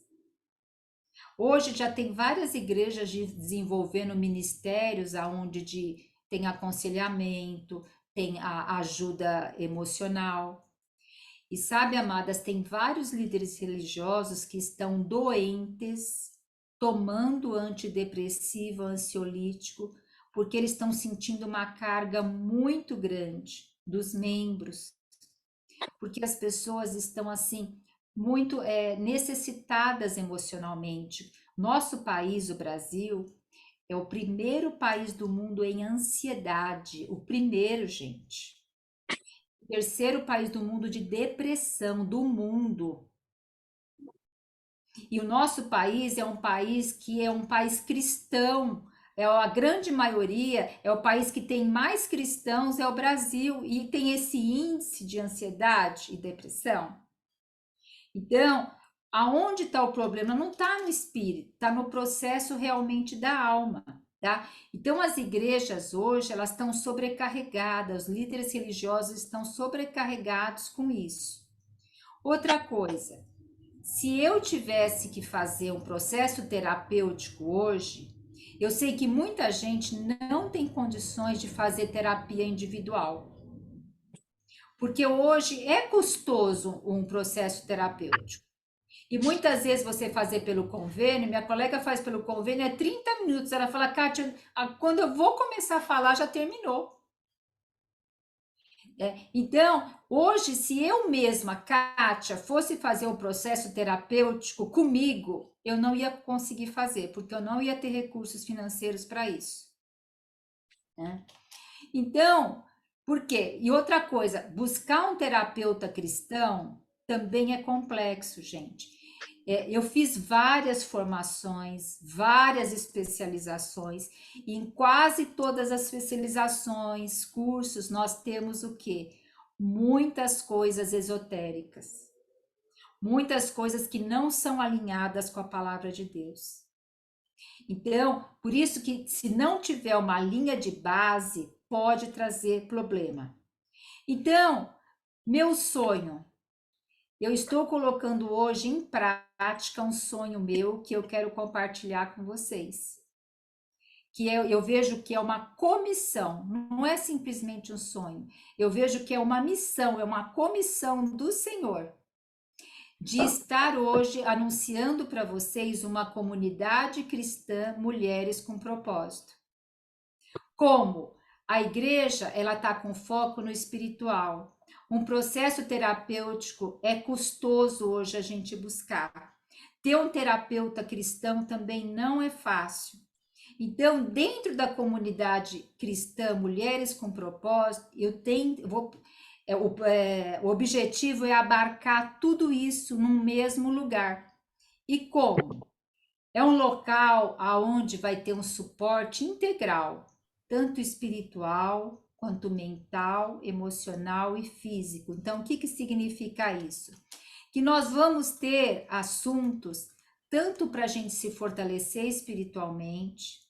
Hoje já tem várias igrejas desenvolvendo ministérios aonde tem aconselhamento, tem a ajuda emocional. E sabe, amadas, tem vários líderes religiosos que estão doentes, tomando antidepressivo, ansiolítico, porque eles estão sentindo uma carga muito grande dos membros. porque as pessoas estão assim muito necessitadas emocionalmente. Nosso país, o Brasil, é o primeiro país do mundo em ansiedade, o primeiro, gente. O terceiro país do mundo de depressão do mundo. E o nosso país é um país que é um país cristão. É a grande maioria, é o país que tem mais cristãos, é o Brasil, e tem esse índice de ansiedade e depressão. Então, aonde está o problema? Não está no espírito, está no processo realmente da alma, tá? Então, as igrejas hoje, elas estão sobrecarregadas, os líderes religiosos estão sobrecarregados com isso. Outra coisa, se eu tivesse que fazer um processo terapêutico hoje, eu sei que muita gente não tem condições de fazer terapia individual, porque hoje é custoso um processo terapêutico. E muitas vezes você fazer pelo convênio, minha colega faz pelo convênio, é 30 minutos. Ela fala, Kátia, quando eu vou começar a falar, já terminou. Então, hoje, se eu mesma, Kátia, fosse fazer um processo terapêutico comigo, eu não ia conseguir fazer, porque eu não ia ter recursos financeiros para isso. Né? Então, por quê? E outra coisa, buscar um terapeuta cristão também é complexo, gente. Eu fiz várias formações, várias especializações, e em quase todas as especializações, cursos, nós temos o quê? Muitas coisas esotéricas, muitas coisas que não são alinhadas com a palavra de Deus. Então, por isso que se não tiver uma linha de base, pode trazer problema. Então, meu sonho, eu estou colocando hoje em prática um sonho meu que eu quero compartilhar com vocês. Que eu vejo que é uma comissão, não é simplesmente um sonho. Eu vejo que é uma missão, é uma comissão do Senhor de estar hoje anunciando para vocês uma comunidade cristã, mulheres com propósito. Como? A igreja, ela está com foco no espiritual. Um processo terapêutico é custoso hoje a gente buscar. Ter um terapeuta cristão também não é fácil. Então, dentro da comunidade cristã, Mulheres com Propósito, o objetivo é abarcar tudo isso num mesmo lugar. E como? É um local aonde vai ter um suporte integral, tanto espiritual quanto mental, emocional e físico. Então, o que que significa isso? Que nós vamos ter assuntos tanto para a gente se fortalecer espiritualmente,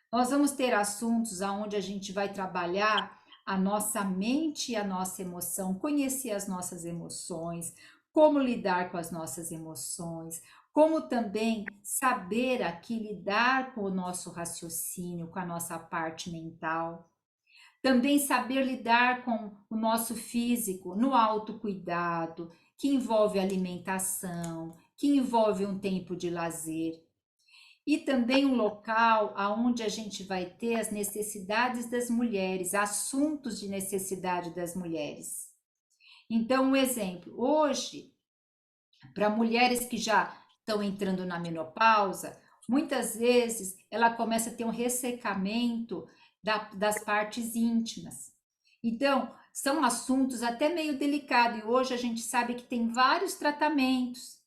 nós vamos ter assuntos aonde a gente vai trabalhar a nossa mente e a nossa emoção, conhecer as nossas emoções, como lidar com as nossas emoções, como também saber aqui lidar com o nosso raciocínio, com a nossa parte mental. Também saber lidar com o nosso físico no autocuidado, que envolve alimentação, que envolve um tempo de lazer. E também um local onde a gente vai ter as necessidades das mulheres, assuntos de necessidade das mulheres. Então, um exemplo, hoje, para mulheres que já estão entrando na menopausa, muitas vezes ela começa a ter um ressecamento das partes íntimas. Então, são assuntos até meio delicados, e hoje a gente sabe que tem vários tratamentos.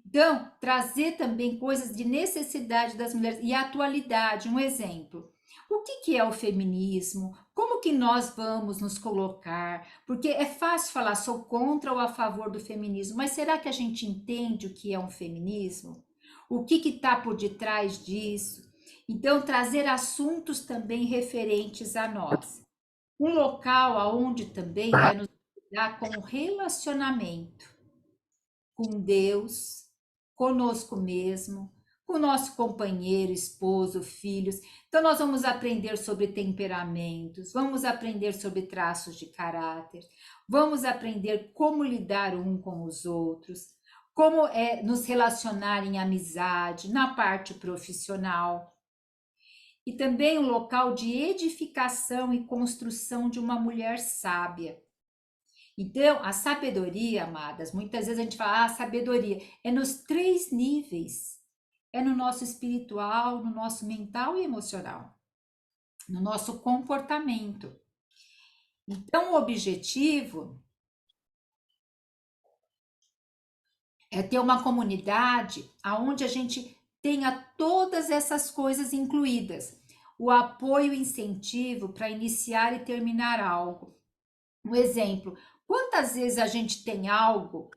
Então, trazer também coisas de necessidade das mulheres e atualidade, um exemplo. O que é o feminismo? Como que nós vamos nos colocar? Porque é fácil falar sou contra ou a favor do feminismo, mas será que a gente entende o que é um feminismo? O que está por detrás disso? Então, trazer assuntos também referentes a nós. Um local onde também vai nos ajudar com o relacionamento com Deus, conosco mesmo, com nosso companheiro, esposo, filhos. Então, nós vamos aprender sobre temperamentos, vamos aprender sobre traços de caráter, vamos aprender como lidar um com os outros, como nos relacionar em amizade, na parte profissional. E também um local de edificação e construção de uma mulher sábia. Então, a sabedoria, amadas, muitas vezes a gente fala, sabedoria é nos 3 níveis. É no nosso espiritual, no nosso mental e emocional, no nosso comportamento. Então, o objetivo é ter uma comunidade onde a gente tenha todas essas coisas incluídas. O apoio e incentivo para iniciar e terminar algo. Um exemplo, quantas vezes a gente tem algo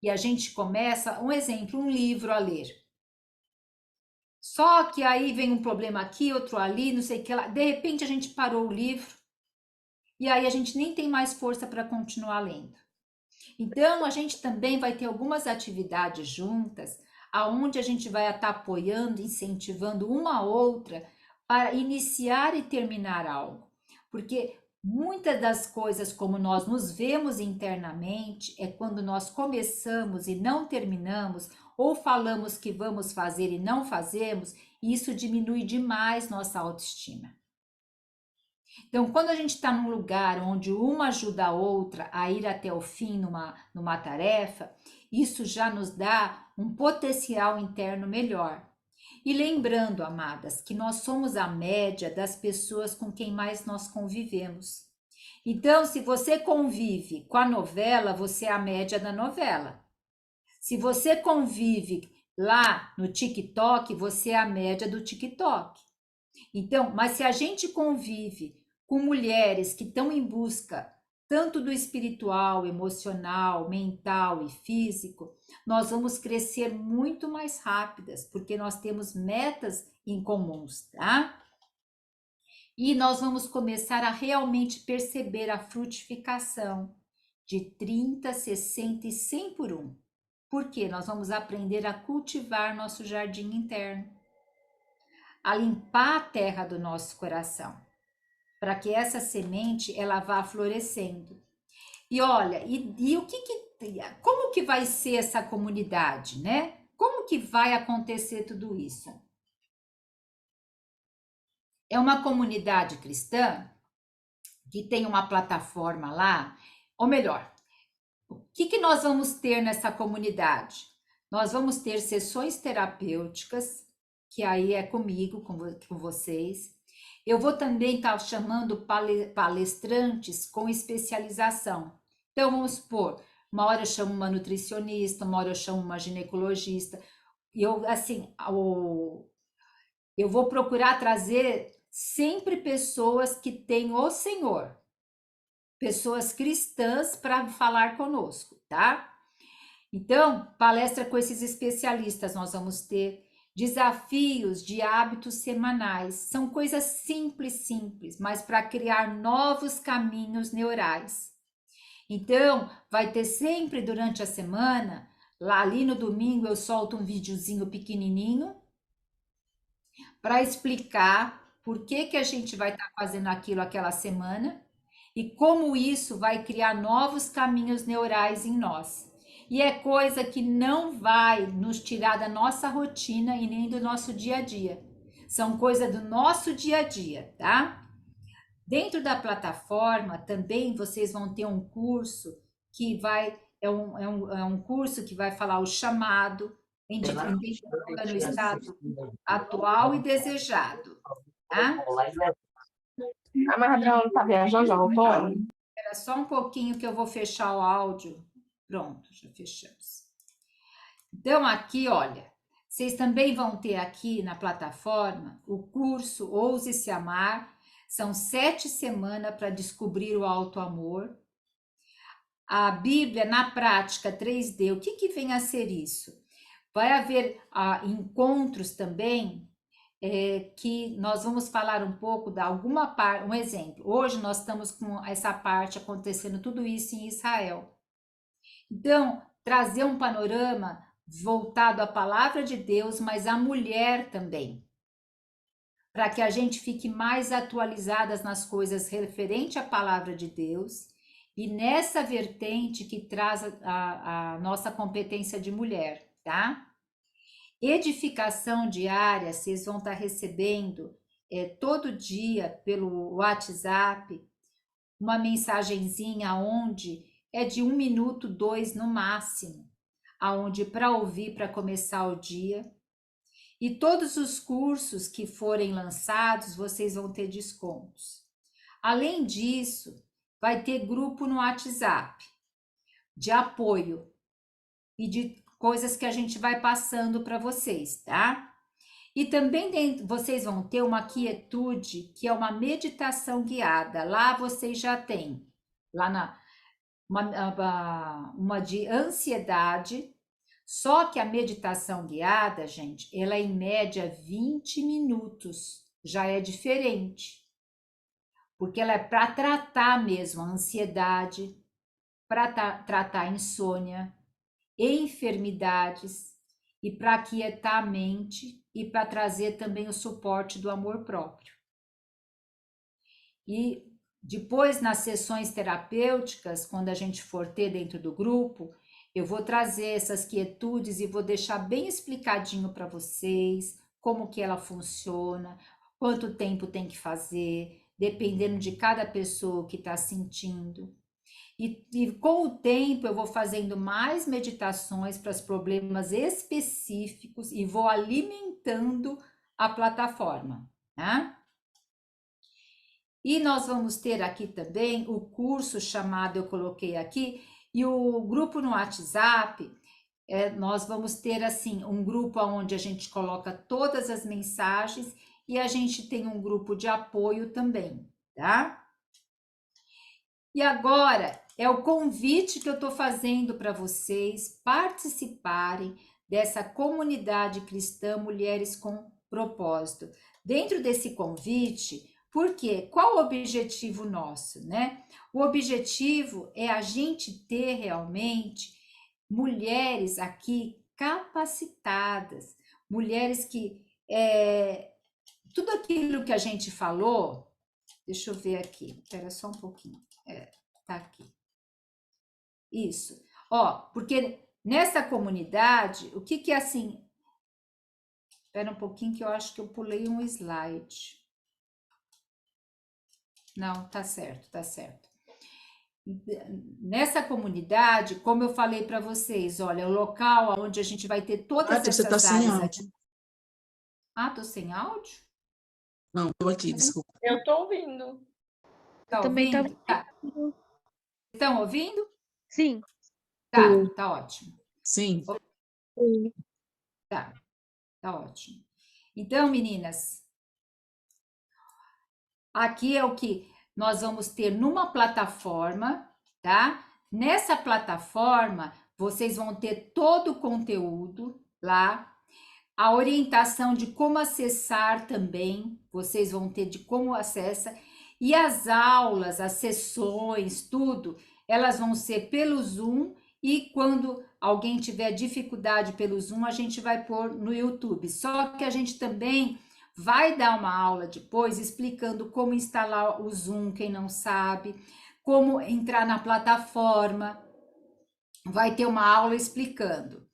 e a gente começa, um exemplo, um livro a ler. Só que aí vem um problema aqui, outro ali, não sei o que lá. De repente a gente parou o livro e aí a gente nem tem mais força para continuar lendo. Então, a gente também vai ter algumas atividades juntas, aonde a gente vai estar apoiando, incentivando uma a outra para iniciar e terminar algo. Porque muitas das coisas como nós nos vemos internamente é quando nós começamos e não terminamos, ou falamos que vamos fazer e não fazemos, e isso diminui demais nossa autoestima. Então, quando a gente está num lugar onde uma ajuda a outra a ir até o fim numa tarefa, isso já nos dá um potencial interno melhor. E lembrando, amadas, que nós somos a média das pessoas com quem mais nós convivemos. Então, se você convive com a novela, você é a média da novela. Se você convive lá no TikTok, você é a média do TikTok. Então, mas se a gente convive com mulheres que estão em busca tanto do espiritual, emocional, mental e físico, nós vamos crescer muito mais rápidas, porque nós temos metas em comuns, tá? E nós vamos começar a realmente perceber a frutificação de 30, 60 e 100 por um. Porque nós vamos aprender a cultivar nosso jardim interno, a limpar a terra do nosso coração, para que essa semente ela vá florescendo. E olha, o como que vai ser essa comunidade, né? Como que vai acontecer tudo isso? É uma comunidade cristã que tem uma plataforma lá, ou melhor, o que nós vamos ter nessa comunidade? Nós vamos ter sessões terapêuticas, que aí é comigo, com vocês. Eu vou também estar chamando palestrantes com especialização. Então, vamos supor, uma hora eu chamo uma nutricionista, uma hora eu chamo uma ginecologista. E eu vou procurar trazer sempre pessoas que têm o Senhor, pessoas cristãs para falar conosco, tá? Então, palestra com esses especialistas nós vamos ter. Desafios de hábitos semanais. São coisas simples, mas para criar novos caminhos neurais. Então, vai ter sempre durante a semana, lá ali no domingo eu solto um videozinho pequenininho para explicar por que a gente vai estar fazendo aquilo aquela semana e como isso vai criar novos caminhos neurais em nós. E é coisa que não vai nos tirar da nossa rotina e nem do nosso dia a dia. São coisas do nosso dia a dia, tá? Dentro da plataforma também vocês vão ter um curso que é um curso que vai falar o chamado, identificando o estado atual e desejado, tá? A Madrão tá viajando, já voltou? Espera só um pouquinho que eu vou fechar o áudio. Pronto, já fechamos. Então, aqui, olha, vocês também vão ter aqui na plataforma o curso Ouse Se Amar. São 7 semanas para descobrir o auto-amor. A Bíblia na prática 3D, o que vem a ser isso? Vai haver encontros também que nós vamos falar um pouco de alguma parte, um exemplo. Hoje nós estamos com essa parte acontecendo tudo isso em Israel. Então, trazer um panorama voltado à palavra de Deus, mas à mulher também, para que a gente fique mais atualizadas nas coisas referente à palavra de Deus e nessa vertente que traz a nossa competência de mulher, tá? Edificação diária, vocês vão estar recebendo todo dia pelo WhatsApp uma mensagenzinha onde é de 1 minuto, 2 no máximo, aonde para ouvir, para começar o dia. E todos os cursos que forem lançados, vocês vão ter descontos. Além disso, vai ter grupo no WhatsApp de apoio e de coisas que a gente vai passando para vocês, tá? E também vocês vão ter uma quietude, que é uma meditação guiada. Lá vocês já têm, lá na uma de ansiedade. Só que a meditação guiada, gente, ela é em média 20 minutos. Já é diferente. Porque ela é para tratar mesmo a ansiedade, para tratar a insônia, enfermidades e para aquietar a mente e para trazer também o suporte do amor próprio. E depois, nas sessões terapêuticas, quando a gente for ter dentro do grupo, eu vou trazer essas quietudes e vou deixar bem explicadinho para vocês como que ela funciona, quanto tempo tem que fazer, dependendo de cada pessoa que está sentindo. E com o tempo eu vou fazendo mais meditações para os problemas específicos e vou alimentando a plataforma, né? E nós vamos ter aqui também o curso chamado, eu coloquei aqui, e o grupo no WhatsApp, nós vamos ter assim um grupo onde a gente coloca todas as mensagens e a gente tem um grupo de apoio também, tá? E agora é o convite que eu estou fazendo para vocês participarem dessa comunidade cristã Mulheres com Propósito. Dentro desse convite, por quê? Qual o objetivo nosso, né? O objetivo é a gente ter realmente mulheres aqui capacitadas, mulheres que tudo aquilo que a gente falou, deixa eu ver aqui, espera só um pouquinho. Tá aqui. Isso. Ó, porque nessa comunidade, o que que é assim? Espera um pouquinho que eu acho que eu pulei um slide. Não, tá certo, tá certo. Nessa comunidade, como eu falei para vocês, olha, é o local onde a gente vai ter todas Você tá essas sem áreas áudio. aqui. Ah, tô sem áudio? Não, tô aqui, desculpa. Eu tô ouvindo. Tá também ouvindo? tava. Tá. Estão ouvindo? Sim. Tá ótimo. Sim. Tá ótimo. Então, meninas, aqui é o que nós vamos ter numa plataforma, tá? Nessa plataforma, vocês vão ter todo o conteúdo lá, a orientação de como acessar também, vocês vão ter de como acessa, e as aulas, as sessões, tudo, elas vão ser pelo Zoom, e quando alguém tiver dificuldade pelo Zoom, a gente vai pôr no YouTube. Só que a gente também vai dar uma aula depois explicando como instalar o Zoom, quem não sabe, como entrar na plataforma. Vai ter uma aula explicando.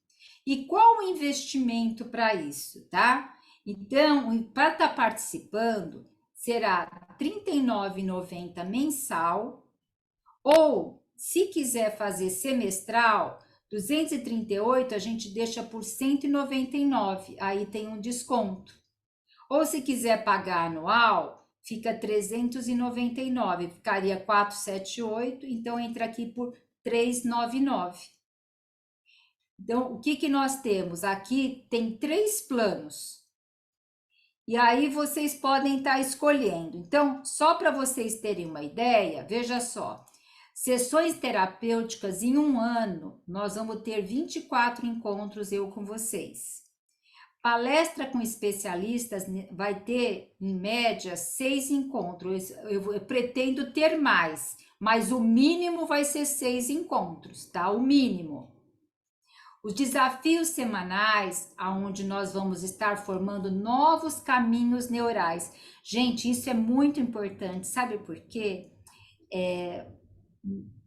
E qual o investimento para isso, tá? Então, para estar participando, será R$ 39,90 mensal, ou se quiser fazer semestral, 238 a gente deixa por 199, aí tem um desconto. Ou se quiser pagar anual, fica 399, ficaria 478, então entra aqui por 399. Então, o que nós temos? Aqui tem 3 planos. E aí vocês podem estar escolhendo. Então, só para vocês terem uma ideia, veja só. Sessões terapêuticas em 1 ano, nós vamos ter 24 encontros eu com vocês. Palestra com especialistas vai ter, em média, 6 encontros. Eu pretendo ter mais, mas o mínimo vai ser 6 encontros, tá? O mínimo. Os desafios semanais, aonde nós vamos estar formando novos caminhos neurais. Gente, isso é muito importante, sabe por quê?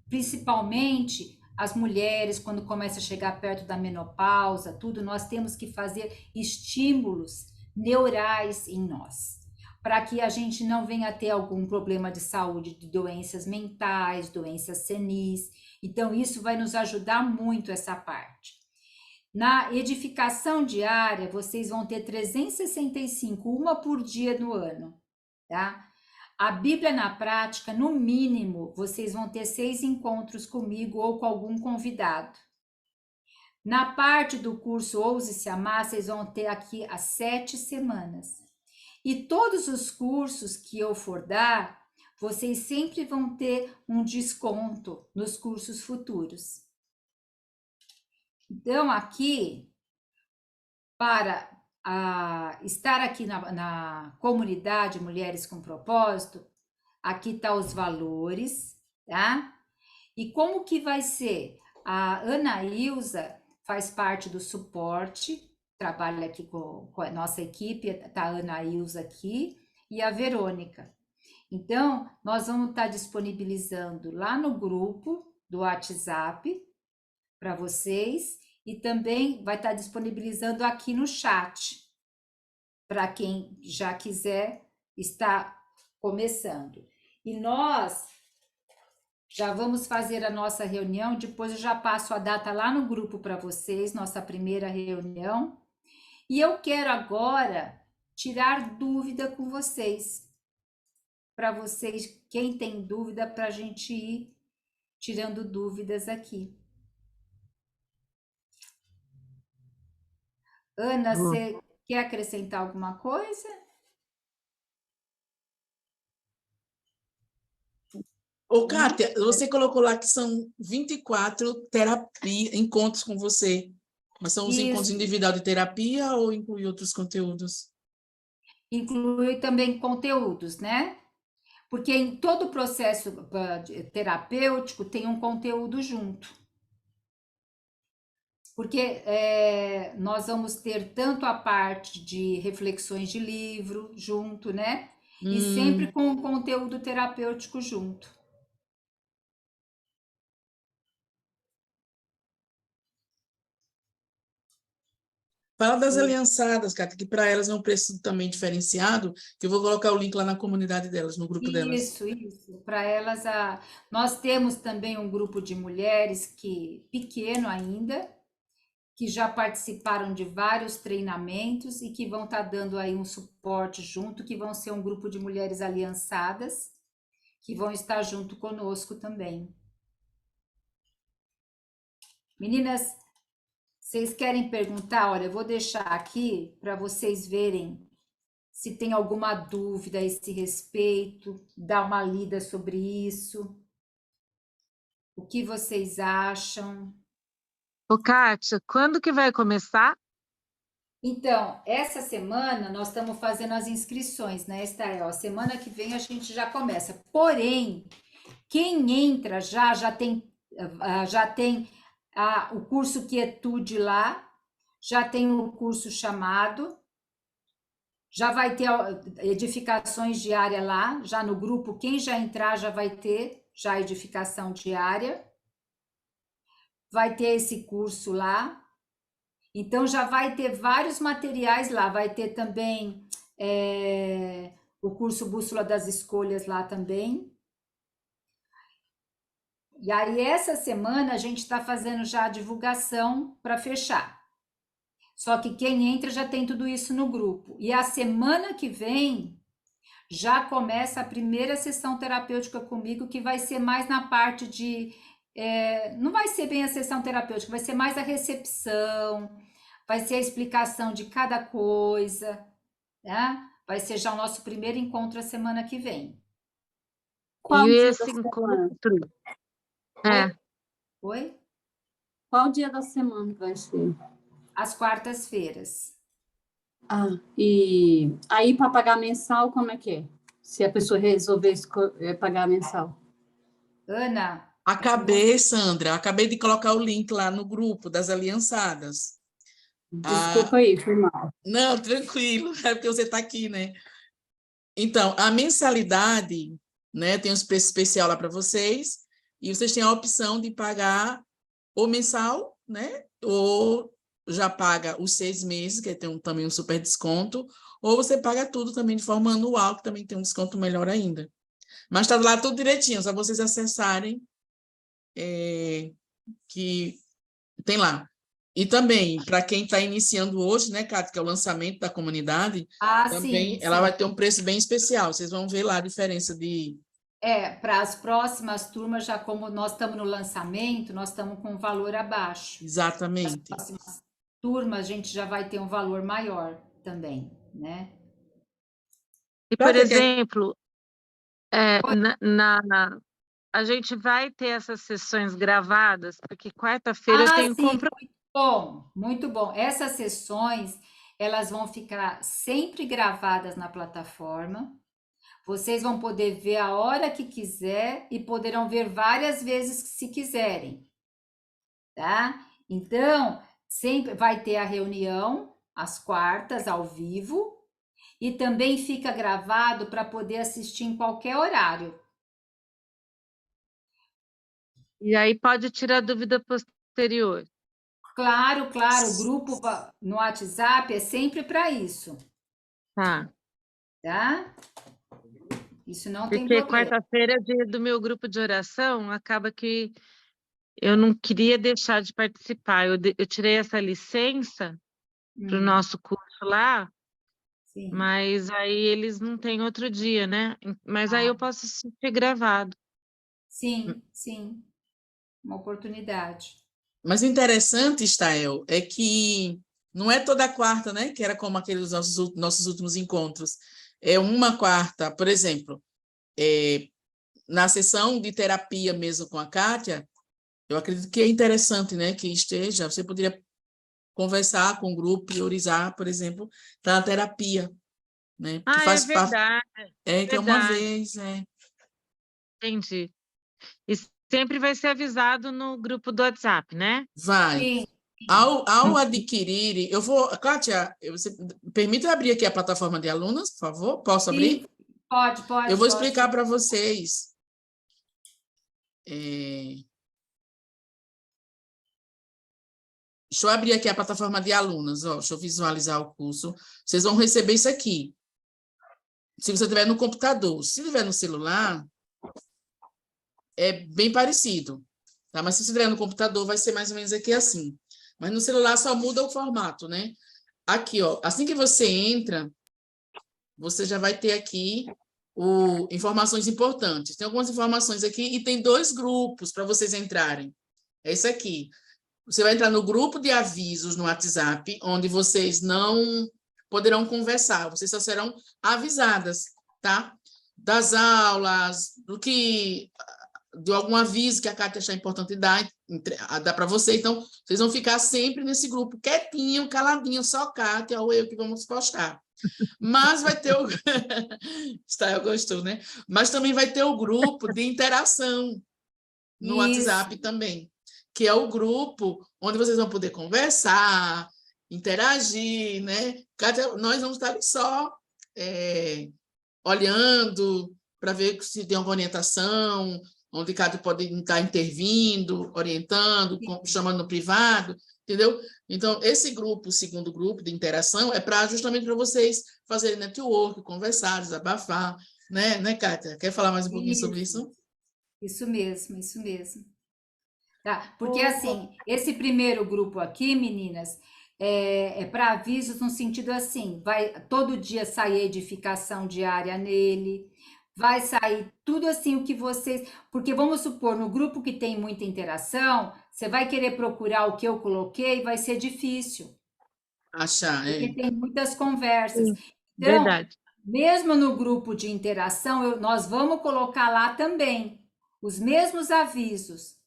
Principalmente as mulheres, quando começa a chegar perto da menopausa, tudo, nós temos que fazer estímulos neurais em nós, para que a gente não venha a ter algum problema de saúde, de doenças mentais, doenças senis. Então, isso vai nos ajudar muito essa parte. Na edificação diária, vocês vão ter 365, uma por dia no ano, tá? A Bíblia na prática, no mínimo, vocês vão ter 6 encontros comigo ou com algum convidado. Na parte do curso Ouse-se Amar, vocês vão ter aqui as 7 semanas. E todos os cursos que eu for dar, vocês sempre vão ter um desconto nos cursos futuros. Então, aqui, para estar aqui na comunidade Mulheres com Propósito, aqui tá os valores, tá? E como que vai ser? A Ana Ilza faz parte do suporte, trabalha aqui com a nossa equipe, tá a Ana Ilza aqui e a Verônica. Então, nós vamos estar disponibilizando lá no grupo do WhatsApp para vocês e também vai estar disponibilizando aqui no chat para quem já quiser estar começando. E nós já vamos fazer a nossa reunião, depois eu já passo a data lá no grupo para vocês, nossa primeira reunião. E eu quero agora tirar dúvida com vocês. Para vocês, quem tem dúvida, para a gente ir tirando dúvidas aqui. Ana, você quer acrescentar alguma coisa? Ô, Kátia, você colocou lá que são 24 encontros com você. Mas são os encontros individuais de terapia ou inclui outros conteúdos? Inclui também conteúdos, né? Porque em todo o processo terapêutico tem um conteúdo junto. Porque nós vamos ter tanto a parte de reflexões de livro junto, né? E sempre com o conteúdo terapêutico junto. Fala das aliançadas, Kátia, que para elas é um preço também diferenciado, que eu vou colocar o link lá na comunidade delas, no grupo delas. Isso. Para elas, nós temos também um grupo de mulheres pequeno ainda, que já participaram de vários treinamentos e que vão estar dando aí um suporte junto, que vão ser um grupo de mulheres aliançadas, que vão estar junto conosco também. Meninas, vocês querem perguntar? Olha, eu vou deixar aqui para vocês verem se tem alguma dúvida a esse respeito, dar uma lida sobre isso. O que vocês acham? Ô, Kátia, quando que vai começar? Então, essa semana nós estamos fazendo as inscrições, né, Estael? Semana que vem a gente já começa. Porém, quem entra já tem o curso Quietude lá, já tem o curso chamado, já vai ter edificações diárias lá, já no grupo, quem já entrar já vai ter já a edificação diária. Vai ter esse curso lá. Então, já vai ter vários materiais lá. Vai ter também o curso Bússola das Escolhas lá também. E aí, essa semana, a gente está fazendo já a divulgação para fechar. Só que quem entra já tem tudo isso no grupo. E a semana que vem, já começa a primeira sessão terapêutica comigo, que vai ser mais na parte de... não vai ser bem a sessão terapêutica, vai ser mais a recepção, vai ser a explicação de cada coisa, né? Vai ser já o nosso primeiro encontro a semana que vem. Qual E dia esse da semana? encontro? Oi? Qual dia da semana vai ser? Às quartas-feiras. E aí para pagar mensal, como é que é? Se a pessoa resolver pagar mensal. Ana? Sandra, acabei de colocar o link lá no grupo das aliançadas. Desculpa aí, foi mal. Não, tranquilo, é porque você está aqui, né? Então, a mensalidade, né, tem um preço especial lá para vocês, e vocês têm a opção de pagar ou mensal, né, ou já paga os 6 meses, que tem também um super desconto, ou você paga tudo também de forma anual, que também tem um desconto melhor ainda. Mas está lá tudo direitinho, só vocês acessarem, que tem lá. E também, para quem está iniciando hoje, né, Cátia, que é o lançamento da comunidade, Ah, também sim, ela sim. vai ter um preço bem especial. Vocês vão ver lá a diferença de... Para as próximas turmas, já como nós estamos no lançamento, nós estamos com um valor abaixo. Exatamente. Próximas turmas, a gente já vai ter um valor maior também, né? E, por Cátia, quer... exemplo, a gente vai ter essas sessões gravadas, porque quarta-feira eu Ah, tenho sim, compromisso. muito bom, muito bom. Essas sessões, elas vão ficar sempre gravadas na plataforma. Vocês vão poder ver a hora que quiser e poderão ver várias vezes se quiserem, tá? Então, sempre vai ter a reunião às quartas ao vivo e também fica gravado para poder assistir em qualquer horário. E aí pode tirar dúvida posterior. Claro, claro, o grupo no WhatsApp é sempre para isso, Tá. tá? Isso não tem Porque problema. quarta-feira é dia do meu grupo de oração, acaba que eu não queria deixar de participar. Eu tirei essa licença para o nosso curso lá, Sim. mas aí eles não têm outro dia, né? Mas aí eu posso assistir gravado. Sim, sim, uma oportunidade. Mas o interessante, Stael, é que não é toda quarta, né? Que era como aqueles nossos últimos encontros. É uma quarta, por exemplo, na sessão de terapia mesmo com a Kátia, eu acredito que é interessante, né? Que esteja, você poderia conversar com o grupo, priorizar, por exemplo, para a terapia, né? Porque Ah, é faz parte, verdade, que é uma verdade. vez, Entendi. E sempre vai ser avisado no grupo do WhatsApp, né? vai. Sim, Ao adquirir, eu vou, Kátia, você permite abrir aqui a plataforma de alunos, por favor? Posso sim, abrir? pode, Eu pode, vou pode. explicar para vocês. Deixa eu abrir aqui a plataforma de alunos, ó, deixa eu visualizar o curso. Vocês vão receber isso aqui. Se você tiver no computador, se tiver no celular, é bem parecido, tá? Mas se você tiver no computador, vai ser mais ou menos aqui assim. Mas no celular só muda o formato, né? Aqui, ó, assim que você entra, você já vai ter aqui informações importantes. Tem algumas informações aqui e tem 2 grupos para vocês entrarem. É isso aqui. Você vai entrar no grupo de avisos no WhatsApp, onde vocês não poderão conversar, vocês só serão avisadas, tá? Das aulas, de algum aviso que a Cátia achar importante dar para vocês. Então, vocês vão ficar sempre nesse grupo, quietinho, caladinho, só Cátia ou eu que vamos postar. Mas vai ter o... Stael gostou, né? Mas também vai ter o grupo de interação no Isso, WhatsApp também, que é o grupo onde vocês vão poder conversar, interagir, né? Cátia, nós vamos estar só olhando para ver se tem alguma orientação, onde Cátia pode estar intervindo, orientando, chamando no privado, entendeu? Então, esse grupo, o segundo grupo de interação, é justamente para vocês fazerem network, conversar, desabafar, né, Cátia? Quer falar mais um pouquinho sobre isso? isso mesmo, isso mesmo. Tá? Porque assim, esse primeiro grupo aqui, meninas, é para avisos no sentido assim, vai todo dia sair edificação diária nele, vai sair tudo assim o que vocês, porque vamos supor, no grupo que tem muita interação, você vai querer procurar o que eu coloquei, vai ser difícil, Achar, porque tem muitas conversas. Sim, Então, verdade. mesmo no grupo de interação, nós vamos colocar lá também os mesmos avisos.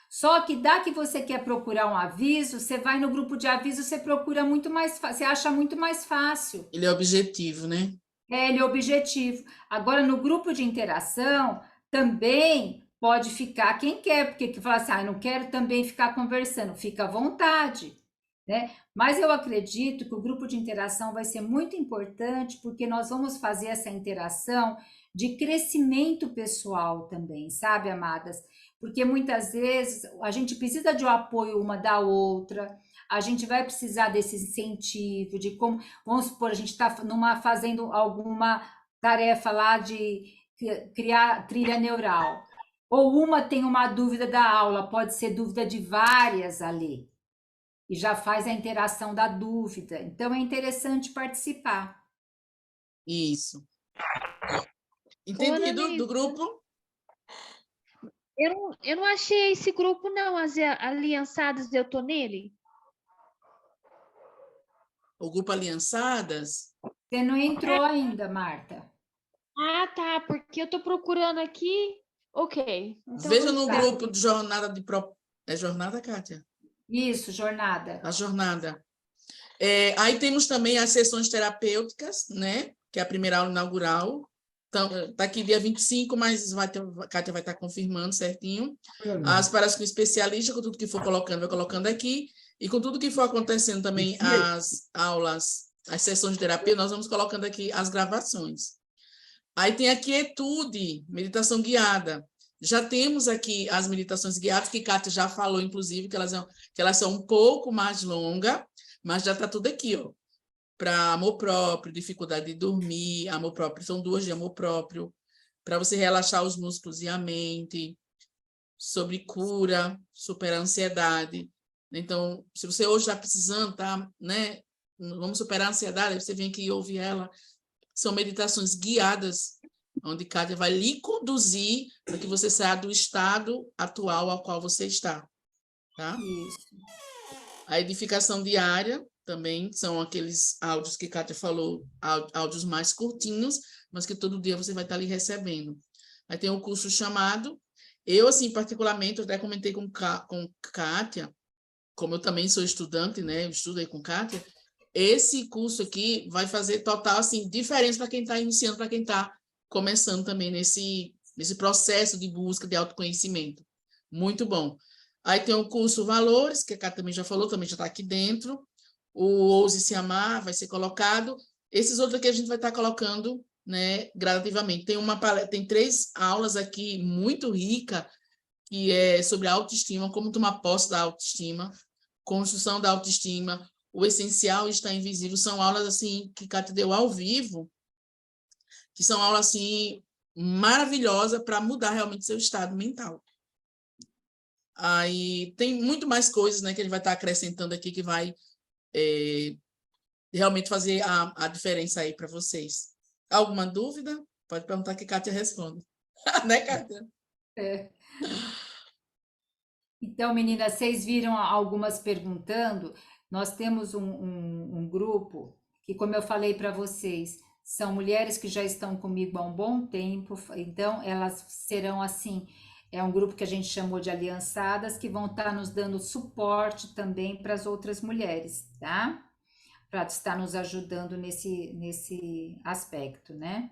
Só que dá que você quer procurar um aviso, você vai no grupo de aviso, você procura muito mais, você acha muito mais fácil. Ele é objetivo, né? Ele é objetivo. Agora, no grupo de interação, também pode ficar quem quer, porque que fala assim, não quero também ficar conversando, fica à vontade, né? Mas eu acredito que o grupo de interação vai ser muito importante, porque nós vamos fazer essa interação de crescimento pessoal também, sabe, amadas? Porque muitas vezes a gente precisa de um apoio uma da outra, a gente vai precisar desse incentivo, de como, vamos supor, a gente está fazendo alguma tarefa lá de criar trilha neural, ou uma tem uma dúvida da aula, pode ser dúvida de várias ali, e já faz a interação da dúvida. Então, é interessante participar. Isso. Ô, Entendido Ananias, do grupo? eu não achei esse grupo, não. As aliançadas, eu tô nele? O grupo Aliançadas? Você não entrou ainda, Marta. Ah, tá, porque eu tô procurando aqui. Ok, então Veja não no está. grupo de jornada de... É jornada, Kátia? Isso, jornada. A jornada. Aí temos também as sessões terapêuticas, né? Que é a primeira aula inaugural. Então, está aqui dia 25, mas a Kátia vai estar confirmando certinho. As palestras com especialista, com tudo que for colocando, vai colocando aqui. E com tudo que for acontecendo também, as aulas, as sessões de terapia, nós vamos colocando aqui as gravações. Aí tem a quietude, meditação guiada. Já temos aqui as meditações guiadas, que Kátia já falou, inclusive, que elas são um pouco mais longas, mas já está tudo aqui, ó. Para amor próprio, dificuldade de dormir, amor próprio, são 2 de amor próprio, para você relaxar os músculos e a mente, sobre cura, superar a ansiedade. Então, se você hoje está precisando, tá, né? Vamos superar a ansiedade, você vem aqui e ouve ela. São meditações guiadas, onde Kátia vai lhe conduzir para que você saia do estado atual ao qual você está. Tá? Isso. A edificação diária também são aqueles áudios que Kátia falou, áudios mais curtinhos, mas que todo dia você vai estar ali recebendo. Aí tem um curso chamado, eu, assim, particularmente, eu até comentei com Kátia, como eu também sou estudante, né? Eu estudo aí com Kátia, esse curso aqui vai fazer total, assim, diferença para quem está iniciando, para quem está começando também nesse processo de busca de autoconhecimento. Muito bom. Aí tem o curso Valores, que a Kátia também já falou, também já está aqui dentro. O Ouse Se Amar vai ser colocado. Esses outros aqui a gente vai estar colocando, né, gradativamente. Tem 3 aulas aqui muito ricas, que é sobre autoestima, como tomar posse da autoestima, construção da autoestima, o essencial está invisível. São aulas assim que Kátia deu ao vivo, que são aulas assim maravilhosas para mudar realmente seu estado mental. Aí tem muito mais coisas, né, que ele vai estar acrescentando aqui que vai realmente fazer a diferença aí para vocês. Alguma dúvida? Pode perguntar que Kátia responde. Né, Kátia? É. Então, meninas, vocês viram algumas perguntando? Nós temos um grupo que, como eu falei para vocês, são mulheres que já estão comigo há um bom tempo, então elas serão assim, é um grupo que a gente chamou de aliançadas, que vão estar nos dando suporte também para as outras mulheres, tá? Para estar nos ajudando nesse aspecto, né?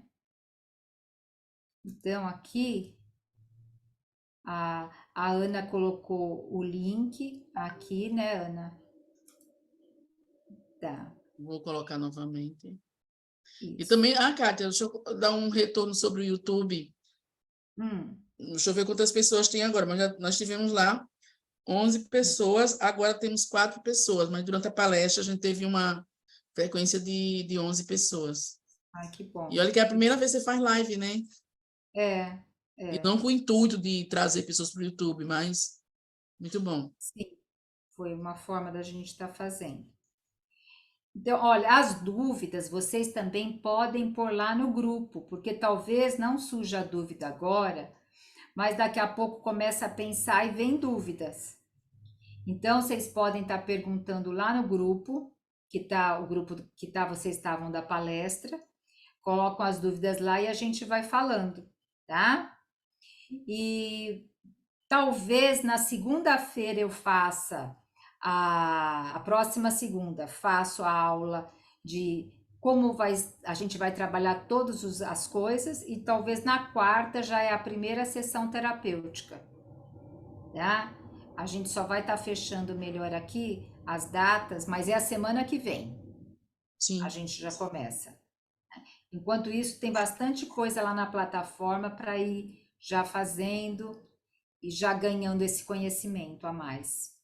Então, aqui, a Ana colocou o link aqui, né, Ana? Tá. Vou colocar novamente. E Isso. também, Kátia, deixa eu dar um retorno sobre o YouTube. Deixa eu ver quantas pessoas tem agora, mas nós tivemos lá 11 pessoas, agora temos 4 pessoas, mas durante a palestra a gente teve uma frequência de 11 pessoas. Ai, que bom. E olha que é a primeira vez que você faz live, né? É. E não com o intuito de trazer pessoas para o YouTube, mas muito bom. Sim, foi uma forma da gente estar fazendo. Então, olha, as dúvidas vocês também podem pôr lá no grupo, porque talvez não surja a dúvida agora, mas daqui a pouco começa a pensar e vem dúvidas. Então, vocês podem estar perguntando lá no grupo, o grupo que vocês estavam da palestra, colocam as dúvidas lá e a gente vai falando, tá? E talvez na segunda-feira eu faça, a próxima segunda, faço a aula de como a gente vai trabalhar todas as coisas, e talvez na quarta já é a primeira sessão terapêutica, tá? A gente só vai estar fechando melhor aqui as datas, mas é a semana que vem. Sim. A gente já começa. Enquanto isso, tem bastante coisa lá na plataforma para ir já fazendo e já ganhando esse conhecimento a mais.